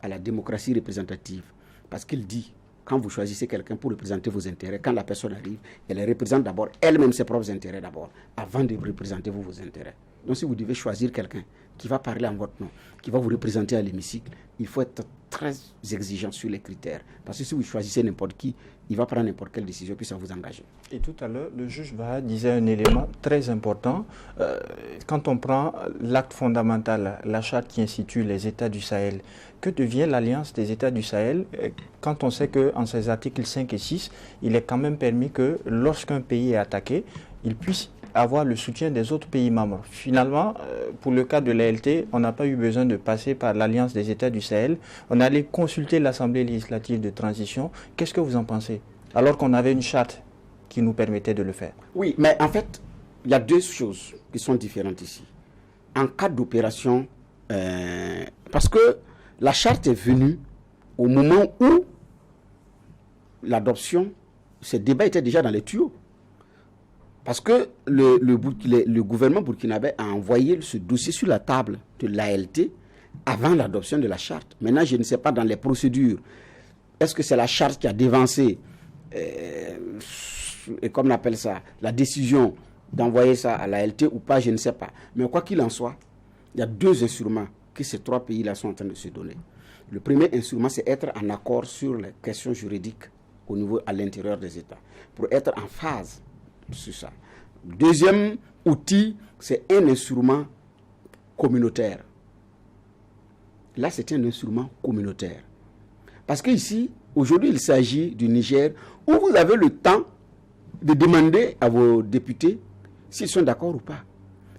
à la démocratie représentative. Parce qu'il dit, quand vous choisissez quelqu'un pour représenter vos intérêts, quand la personne arrive, elle représente d'abord elle-même ses propres intérêts d'abord, avant de représenter vos intérêts. Donc si vous devez choisir quelqu'un qui va parler en votre nom, qui va vous représenter à l'hémicycle, il faut être très exigeant sur les critères. Parce que si vous choisissez n'importe qui, il va prendre n'importe quelle décision, puis ça vous engage. Et tout à l'heure, le juge Baha disait un élément très important. Quand on prend l'acte fondamental, la charte qui institue les États du Sahel, que devient l'Alliance des États du Sahel quand on sait qu'en ses articles 5 et 6, il est quand même permis que lorsqu'un pays est attaqué, il puisse avoir le soutien des autres pays membres. Finalement, pour le cas de l'ALT, on n'a pas eu besoin de passer par l'Alliance des États du Sahel. On allait consulter l'Assemblée législative de transition. Qu'est-ce que vous en pensez? Alors qu'on avait une charte qui nous permettait de le faire. Oui, mais en fait, il y a deux choses qui sont différentes ici. En cas d'opération, parce que la charte est venue au moment où l'adoption, ce débat était déjà dans les tuyaux. Parce que le gouvernement burkinabé a envoyé ce dossier sur la table de l'ALT avant l'adoption de la charte. Maintenant, je ne sais pas dans les procédures, est-ce que c'est la charte qui a dévancé, et comme on appelle ça, la décision d'envoyer ça à l'ALT ou pas, je ne sais pas. Mais quoi qu'il en soit, il y a deux instruments que ces trois pays-là sont en train de se donner. Le premier instrument, c'est être en accord sur les questions juridiques au niveau à l'intérieur des États, pour être en phase sur ça. Deuxième outil, c'est un instrument communautaire. Là, c'est un instrument communautaire. Parce qu'ici, aujourd'hui, il s'agit du Niger, où vous avez le temps de demander à vos députés s'ils sont d'accord ou pas.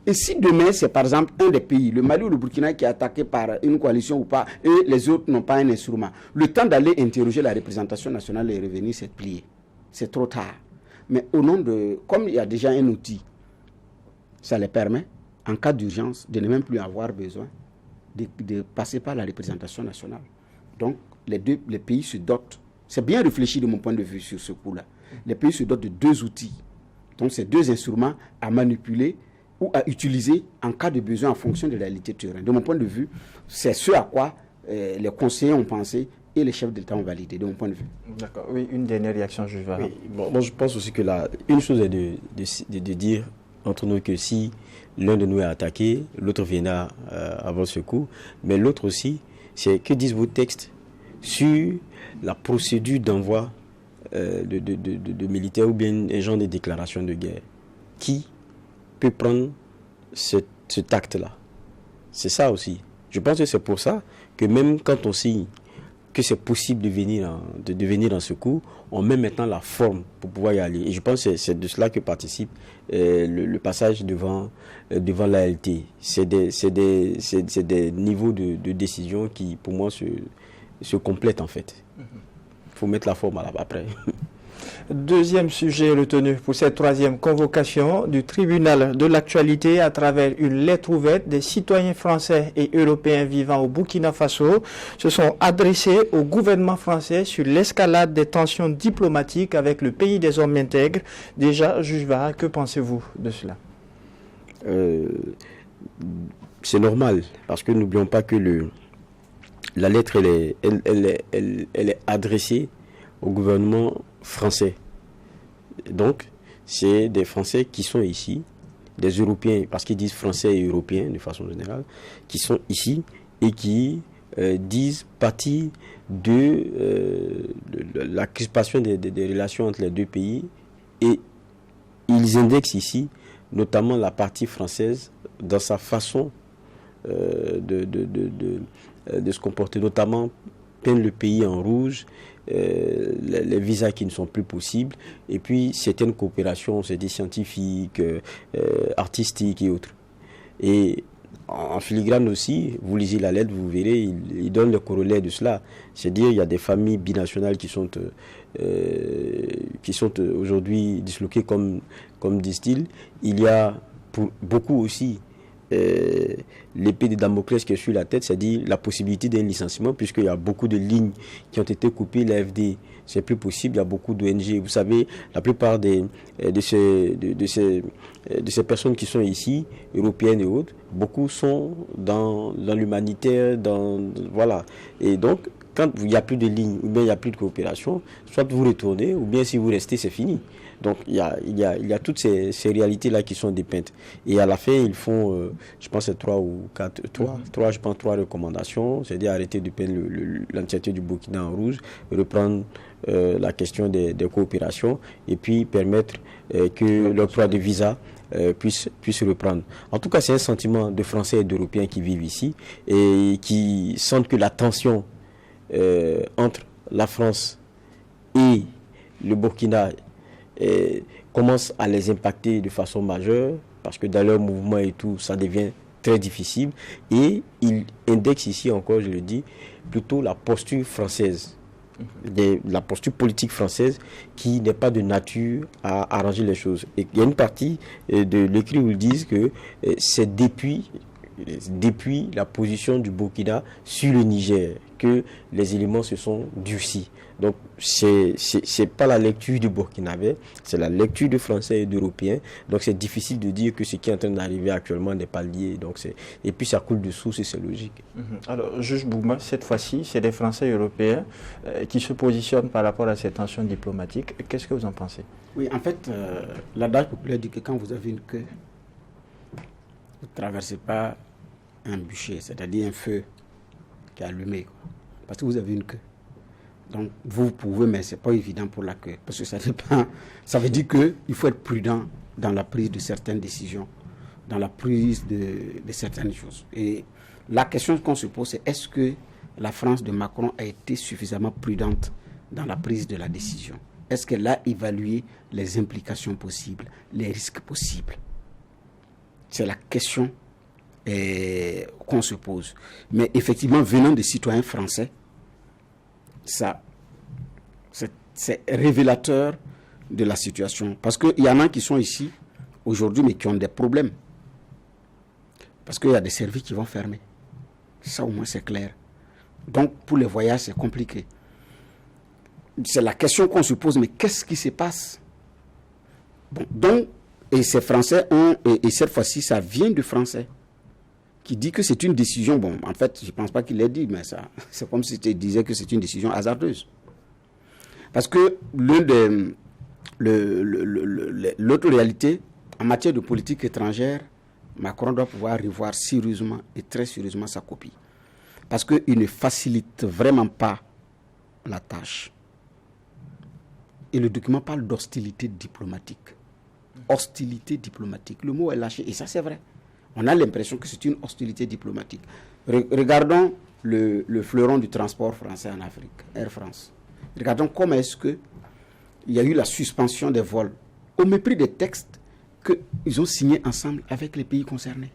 Et si demain, c'est par exemple un des pays, le Mali ou le Burkina, qui est attaqué par une coalition ou pas, et les autres n'ont pas un instrument, le temps d'aller interroger la représentation nationale et revenir, c'est plié. C'est trop tard. Mais au nom de... Comme il y a déjà un outil, ça les permet, en cas d'urgence, de ne même plus avoir besoin de passer par la représentation nationale. Donc, les pays se dotent. C'est bien réfléchi de mon point de vue sur ce coup-là. Les pays se dotent de 2 outils. Donc, c'est 2 instruments à manipuler ou à utiliser en cas de besoin en fonction de la réalité du terrain. De mon point de vue, c'est ce à quoi les conseillers ont pensé et les chefs d'État ont validé, de mon point de vue. D'accord. Oui, une dernière réaction, je vais. Oui, bon, moi, je pense aussi que une chose est de dire entre nous que si l'un de nous est attaqué, l'autre viendra avant ce coup. Mais l'autre aussi, c'est que disent vos textes sur la procédure d'envoi de militaires ou bien un genre de déclaration de guerre. Qui peut prendre cet acte-là? C'est ça aussi. Je pense que c'est pour ça que même quand on signe que c'est possible de venir dans ce coup, on met maintenant la forme pour pouvoir y aller. Et je pense que c'est de cela que participe le passage devant l'ALT. C'est des niveaux de décision qui, pour moi, se complètent en fait. Il faut mettre la forme après. Deuxième sujet retenu pour cette 3e convocation du tribunal de l'actualité à travers une lettre ouverte des citoyens français et européens vivant au Burkina Faso se sont adressés au gouvernement français sur l'escalade des tensions diplomatiques avec le pays des hommes intègres. Déjà, juge Vara, que pensez-vous de cela? C'est normal, parce que n'oublions pas que la lettre elle est adressée au gouvernement français. Donc, c'est des Français qui sont ici, des Européens, parce qu'ils disent Français et Européens de façon générale, qui sont ici et qui disent partie de la crispation des relations entre les 2 pays, et ils indexent ici notamment la partie française dans sa façon de se comporter, notamment peindre le pays en rouge, les visas qui ne sont plus possibles, et puis certaines coopérations, c'est des scientifiques, artistiques et autres. Et en filigrane aussi, vous lisez la lettre, vous verrez, il donne le corollaire de cela. C'est-à-dire, il y a des familles binationales qui sont aujourd'hui disloquées, comme disent-ils. Il y a pour beaucoup aussi l'épée de Damoclès qui est sur la tête, c'est-à-dire la possibilité d'un licenciement, puisqu'il y a beaucoup de lignes qui ont été coupées. L'AFD, c'est plus possible. Il y a beaucoup d'ONG. Vous savez, la plupart de ces personnes qui sont ici, européennes et autres, beaucoup sont dans l'humanitaire, voilà. Et donc, quand il n'y a plus de lignes ou bien il n'y a plus de coopération, soit vous retournez, ou bien si vous restez, c'est fini. Donc il y a toutes ces réalités-là qui sont dépeintes. Et à la fin, ils font, je pense, 3 recommandations, c'est-à-dire arrêter de peindre l'entièreté du Burkina en rouge, reprendre la question des coopérations, et puis permettre que l'octroi de visa puisse reprendre. En tout cas, c'est un sentiment de Français et d'Européens qui vivent ici et qui sentent que la tension entre la France et le Burkina commence à les impacter de façon majeure, parce que dans leur mouvement et tout, ça devient très difficile. Et ils indexent ici encore, je le dis, plutôt la posture française, la posture politique française, qui n'est pas de nature à arranger les choses. Et il y a une partie de l'écrit où ils disent que c'est depuis la position du Burkina sur le Niger que les éléments se sont durcis. Donc c'est pas la lecture du Burkinabé, c'est la lecture de Français et d'Européens. Donc c'est difficile de dire que ce qui est en train d'arriver actuellement n'est pas lié. Donc et puis ça coule de source et c'est logique. Alors, juge Bougma, cette fois-ci, c'est des Français et Européens qui se positionnent par rapport à ces tensions diplomatiques. Qu'est-ce que vous en pensez? Oui, en fait, l'adage populaire dit que quand vous avez une queue, vous ne traversez pas un bûcher, c'est-à-dire un feu qui est allumé, quoi. Parce que vous avez une queue. Donc, vous pouvez, mais ce n'est pas évident pour la queue. Parce que ça dépend. Ça veut dire qu'il faut être prudent dans la prise de certaines décisions, dans la prise de certaines choses. Et la question qu'on se pose, c'est est-ce que la France de Macron a été suffisamment prudente dans la prise de la décision? Est-ce qu'elle a évalué les implications possibles, les risques possibles? C'est la question qu'on se pose. Mais effectivement, venant des citoyens français, ça, c'est révélateur de la situation. Parce qu'il y en a qui sont ici aujourd'hui, mais qui ont des problèmes. Parce qu'il y a des services qui vont fermer. Ça, au moins, c'est clair. Donc, pour les voyages, c'est compliqué. C'est la question qu'on se pose, mais qu'est-ce qui se passe? Bon, donc, et ces Français ont, et cette fois-ci, ça vient de Français, qui dit que c'est une décision, bon, en fait, je ne pense pas qu'il l'ait dit, mais ça, c'est comme si tu disais que c'est une décision hasardeuse. Parce que l'autre réalité, en matière de politique étrangère, Macron doit pouvoir revoir sérieusement et très sérieusement sa copie. Parce qu'il ne facilite vraiment pas la tâche. Et le document parle d'hostilité diplomatique. Hostilité diplomatique. Le mot est lâché, et ça c'est vrai. On a l'impression que c'est une hostilité diplomatique. Regardons le fleuron du transport français en Afrique, Air France. Regardons comment est-ce qu'il y a eu la suspension des vols, au mépris des textes qu'ils ont signés ensemble avec les pays concernés.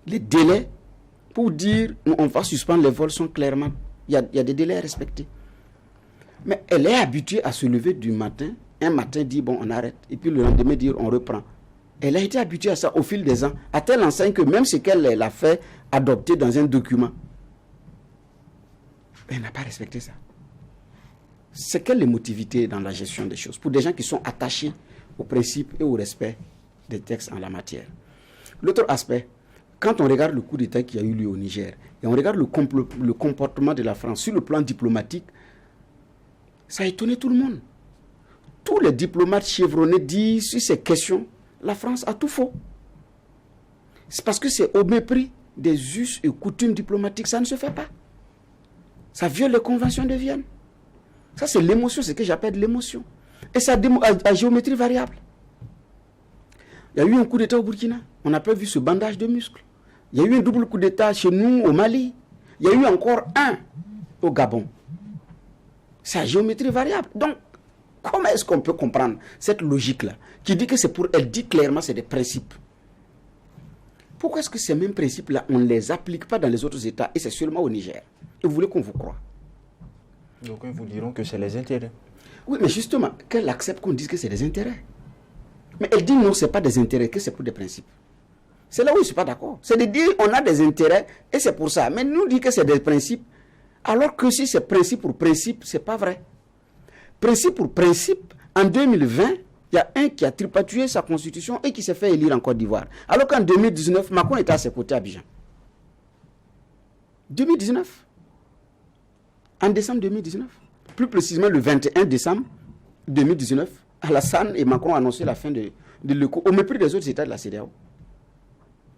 Les délais pour dire on va suspendre les vols sont clairement, il y a des délais à respecter. Mais elle est habituée à se lever du matin, un matin dire bon on arrête, et puis le lendemain dire on reprend. Elle a été habituée à ça au fil des ans, à telle enseigne que même ce qu'elle a fait adopter dans un document, elle n'a pas respecté ça. C'est quelle émotivité dans la gestion des choses pour des gens qui sont attachés aux principes et au respect des textes en la matière. L'autre aspect, quand on regarde le coup d'État qui a eu lieu au Niger et on regarde le comportement de la France sur le plan diplomatique, ça a étonné tout le monde. Tous les diplomates chevronnés disent sur ces questions, la France a tout faux. C'est parce que c'est au mépris des us et coutumes diplomatiques, ça ne se fait pas. Ça viole les conventions de Vienne. Ça c'est l'émotion, c'est ce que j'appelle l'émotion. Et ça a géométrie variable. Il y a eu un coup d'État au Burkina, on n'a pas vu ce bandage de muscles. Il y a eu un double coup d'État chez nous au Mali. Il y a eu encore un au Gabon. C'est à géométrie variable. Donc, comment est-ce qu'on peut comprendre cette logique-là qui dit que c'est pour, elle dit clairement c'est des principes. Pourquoi est-ce que ces mêmes principes-là, on ne les applique pas dans les autres États et c'est seulement au Niger? Et vous voulez qu'on vous croie? Donc, ils vous diront que c'est les intérêts. Oui, mais justement, qu'elle accepte qu'on dise que c'est des intérêts. Mais elle dit non, ce n'est pas des intérêts, que c'est pour des principes. C'est là où je ne suis pas d'accord. C'est de dire on a des intérêts et c'est pour ça. Mais nous dit que c'est des principes, alors que si c'est principe pour principe, ce n'est pas vrai. Principe pour principe, en 2020, il y a un qui a tripatouillé sa constitution et qui s'est fait élire en Côte d'Ivoire. Alors qu'en 2019, Macron était à ses côtés à Abidjan. 2019. En décembre 2019. Plus précisément le 21 décembre 2019, Alassane et Macron ont annoncé la fin de l'ECO au mépris des autres États de la CEDEAO.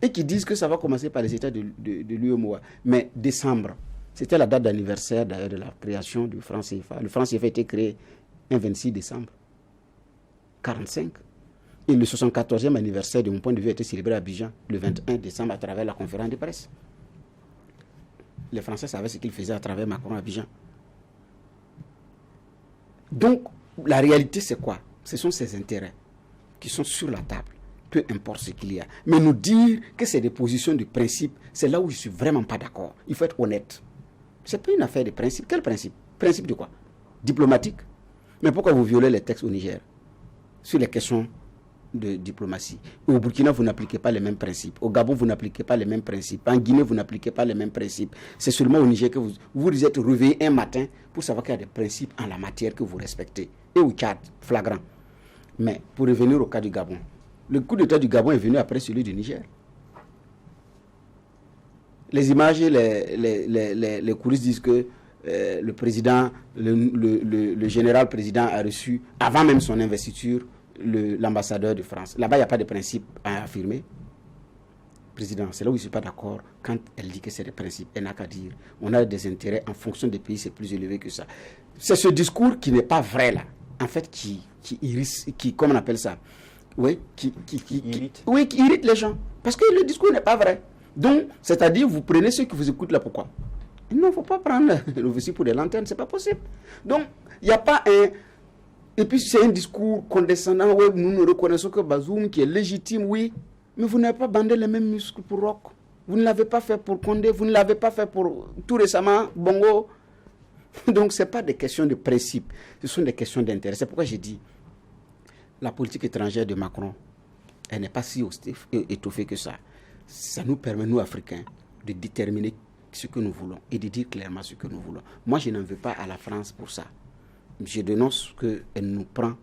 Et qui disent que ça va commencer par les États de l'UEMOA. Mais décembre, c'était la date d'anniversaire d'ailleurs de la création du franc CFA. Le franc CFA a été créé un 26 décembre 1945. Et le 74e anniversaire, de mon point de vue, a été célébré à Abidjan le 21 décembre à travers la conférence de presse. Les Français savaient ce qu'ils faisaient à travers Macron à Abidjan. Donc, la réalité, c'est quoi? Ce sont ces intérêts qui sont sur la table, peu importe ce qu'il y a. Mais nous dire que c'est des positions de principe, c'est là où je ne suis vraiment pas d'accord. Il faut être honnête. Ce n'est pas une affaire de principe. Quel principe? Principe de quoi? Diplomatique. Mais pourquoi vous violez les textes au Niger sur les questions de diplomatie? Au Burkina, vous n'appliquez pas les mêmes principes. Au Gabon, vous n'appliquez pas les mêmes principes. En Guinée, vous n'appliquez pas les mêmes principes. C'est seulement au Niger que vous êtes réveillé un matin pour savoir qu'il y a des principes en la matière que vous respectez. Et au Tchad, flagrant. Mais pour revenir au cas du Gabon, le coup d'État du Gabon est venu après celui du Niger. Les images et les coulisses disent que le président, le général président a reçu, avant même son investiture, l'ambassadeur de France. Là-bas, il n'y a pas de principe à affirmer. Président, c'est là où je ne suis pas d'accord. Quand elle dit que c'est des principes, elle n'a qu'à dire on a des intérêts en fonction des pays, c'est plus élevé que ça. C'est ce discours qui n'est pas vrai là, en fait, qui comment on appelle ça? Oui, qui irrite les gens. Parce que le discours n'est pas vrai. Donc, c'est-à-dire, vous prenez ceux qui vous écoutent là, pourquoi? Non, il ne faut pas prendre le vessie pour des lanternes, ce n'est pas possible. Donc, il n'y a pas un... Et puis, c'est un discours condescendant, oui, nous reconnaissons que Bazoum, qui est légitime, oui, Mais vous n'avez pas bandé les mêmes muscles pour Roch. Vous ne l'avez pas fait pour Condé, vous ne l'avez pas fait pour tout récemment Bongo. Donc ce n'est pas des questions de principe, ce sont des questions d'intérêt. C'est pourquoi j'ai dit, la politique étrangère de Macron, elle n'est pas si étoffée que ça. Ça nous permet, nous Africains, de déterminer ce que nous voulons et de dire clairement ce que nous voulons. Moi, je n'en veux pas à la France pour ça. Je dénonce qu'elle nous prend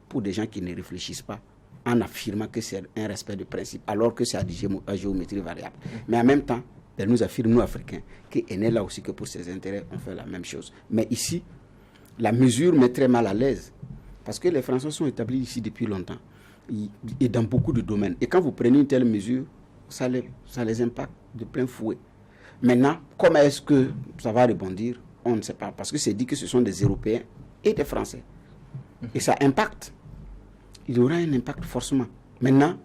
pour des gens qui ne réfléchissent pas en affirmant que c'est un respect de principe, alors que c'est à géométrie variable. Mais en même temps, elle nous affirme, nous Africains, qu'elle n'est là aussi que pour ses intérêts, on fait la même chose. Mais ici, la mesure met très mal à l'aise, parce que les Français sont établis ici depuis longtemps, et dans beaucoup de domaines. Et quand vous prenez une telle mesure, ça les impacte de plein fouet. Maintenant, comment est-ce que ça va rebondir? On ne sait pas, parce que c'est dit que ce sont des Européens et des Français. Et ça impacte. Il y aura un impact forcément. Maintenant,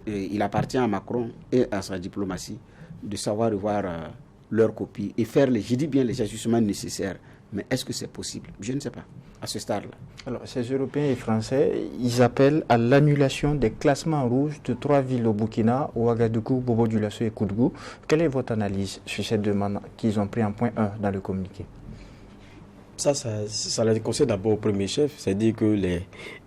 il appartient à Macron et à sa diplomatie de savoir revoir leur copie et faire, je dis bien, les ajustements nécessaires. Mais est-ce que c'est possible? Je ne sais pas, à ce stade-là. Alors, ces Européens et Français, ils appellent à l'annulation des classements rouges de 3 villes au Burkina, Ouagadougou, Bobo-Dioulasso et Koudougou. Quelle est votre analyse sur cette demande qu'ils ont pris en point 1 dans le communiqué? Ça les concerne d'abord au premier chef, c'est-à-dire que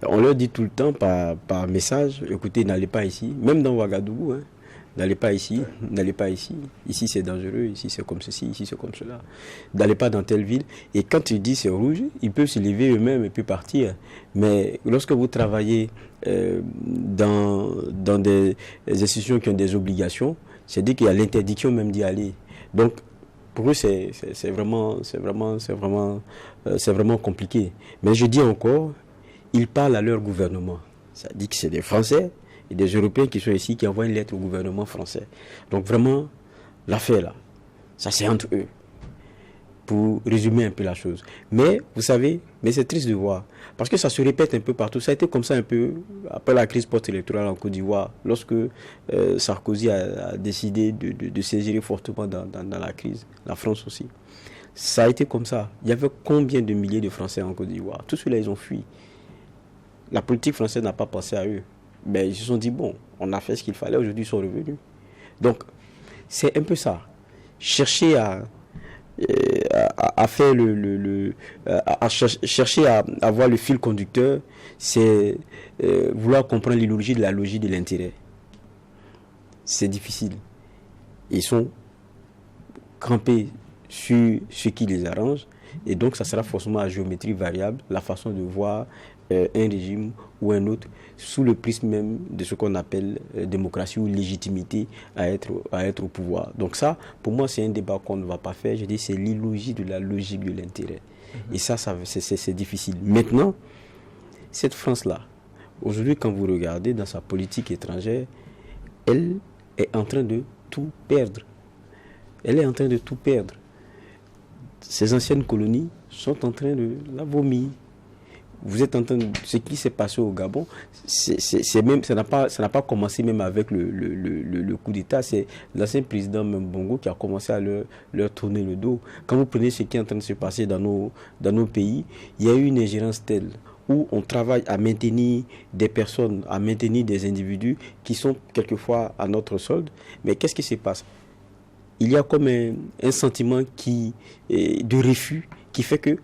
on leur dit tout le temps par message, écoutez, n'allez pas ici, même dans Ouagadougou, hein, n'allez pas ici, ici c'est dangereux, ici c'est comme ceci, ici c'est comme cela, n'allez pas dans telle ville. Et quand ils disent c'est rouge, ils peuvent se lever eux-mêmes et puis partir. Mais lorsque vous travaillez dans des institutions qui ont des obligations, c'est-à-dire qu'il y a l'interdiction même d'y aller. Donc, pour eux, c'est vraiment compliqué. Mais je dis encore, ils parlent à leur gouvernement. Ça dit que c'est des Français et des Européens qui sont ici, qui envoient une lettre au gouvernement français. Donc vraiment, l'affaire là, ça c'est entre eux. Pour résumer un peu la chose. Mais, vous savez, c'est triste de voir. Parce que ça se répète un peu partout. Ça a été comme ça un peu après la crise post-électorale en Côte d'Ivoire, lorsque Sarkozy a décidé de s'ingérer fortement dans la crise. La France aussi. Ça a été comme ça. Il y avait combien de milliers de Français en Côte d'Ivoire? Tous ceux-là, ils ont fui. La politique française n'a pas pensé à eux. Mais ils se sont dit, bon, on a fait ce qu'il fallait, aujourd'hui ils sont revenus. Donc, c'est un peu ça. Chercher à faire chercher à avoir le fil conducteur, c'est vouloir comprendre l'idéologie de la logique de l'intérêt. C'est difficile. Ils sont campés sur ce qui les arrange, et donc ça sera forcément à géométrie variable, la façon de voir un régime ou un autre sous le prisme même de ce qu'on appelle démocratie ou légitimité à être au pouvoir. Donc ça, pour moi, c'est un débat qu'on ne va pas faire. Je dis, c'est l'illogie de la logique de l'intérêt. Et ça c'est difficile. Maintenant, cette France-là, aujourd'hui, quand vous regardez dans sa politique étrangère, elle est en train de tout perdre. Elle est en train de tout perdre. Ces anciennes colonies sont en train de la vomir. Vous êtes en train de... Ce qui s'est passé au Gabon, ça n'a pas commencé même avec le coup d'État. C'est l'ancien président même Bongo qui a commencé à leur tourner le dos. Quand vous prenez ce qui est en train de se passer dans nos pays, il y a eu une ingérence telle où on travaille à maintenir des personnes, à maintenir des individus qui sont quelquefois à notre solde. Mais qu'est-ce qui se passe? Il y a comme un sentiment de refus qui fait que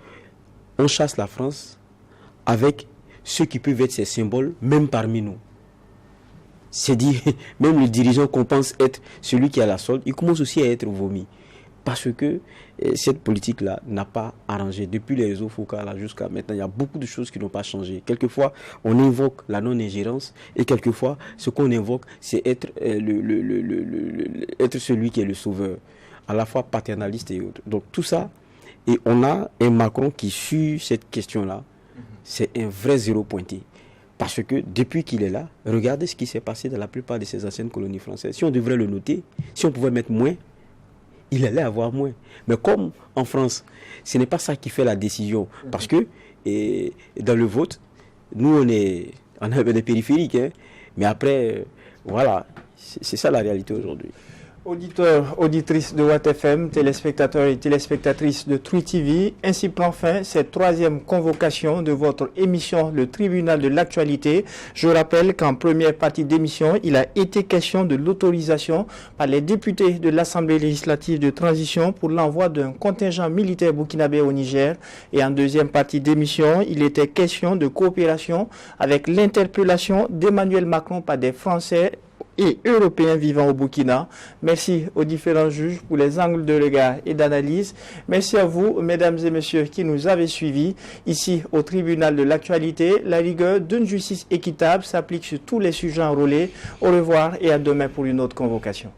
on chasse la France avec ceux qui peuvent être ses symboles, même parmi nous. C'est dit, même le dirigeant qu'on pense être celui qui a la solde, il commence aussi à être vomi. Parce que cette politique-là n'a pas arrangé. Depuis les réseaux focaux là jusqu'à maintenant, il y a beaucoup de choses qui n'ont pas changé. Quelquefois, on invoque la non-ingérence et quelquefois, ce qu'on invoque, c'est être, être celui qui est le sauveur, à la fois paternaliste et autres. Donc tout ça, et on a un Macron qui, sur cette question-là, c'est un vrai zéro pointé. Parce que depuis qu'il est là, regardez ce qui s'est passé dans la plupart de ces anciennes colonies françaises. Si on devrait le noter, si on pouvait mettre moins, il allait avoir moins. Mais comme en France, ce n'est pas ça qui fait la décision. Parce que dans le vote, nous on est des périphériques. Hein, mais après, voilà, c'est ça la réalité aujourd'hui. Auditeurs, auditrices de Watt FM, téléspectateurs et téléspectatrices de True TV, ainsi prend fin cette troisième convocation de votre émission Le Tribunal de l'actualité. Je rappelle qu'en première partie d'émission, il a été question de l'autorisation par les députés de l'Assemblée législative de transition pour l'envoi d'un contingent militaire burkinabé au Niger. Et en deuxième partie d'émission, il était question de coopération avec l'interpellation d'Emmanuel Macron par des Français et européens vivant au Burkina. Merci aux différents juges pour les angles de regard et d'analyse. Merci à vous, mesdames et messieurs, qui nous avez suivis. Ici, au tribunal de l'actualité, la rigueur d'une justice équitable s'applique sur tous les sujets enrôlés. Au revoir et à demain pour une autre convocation.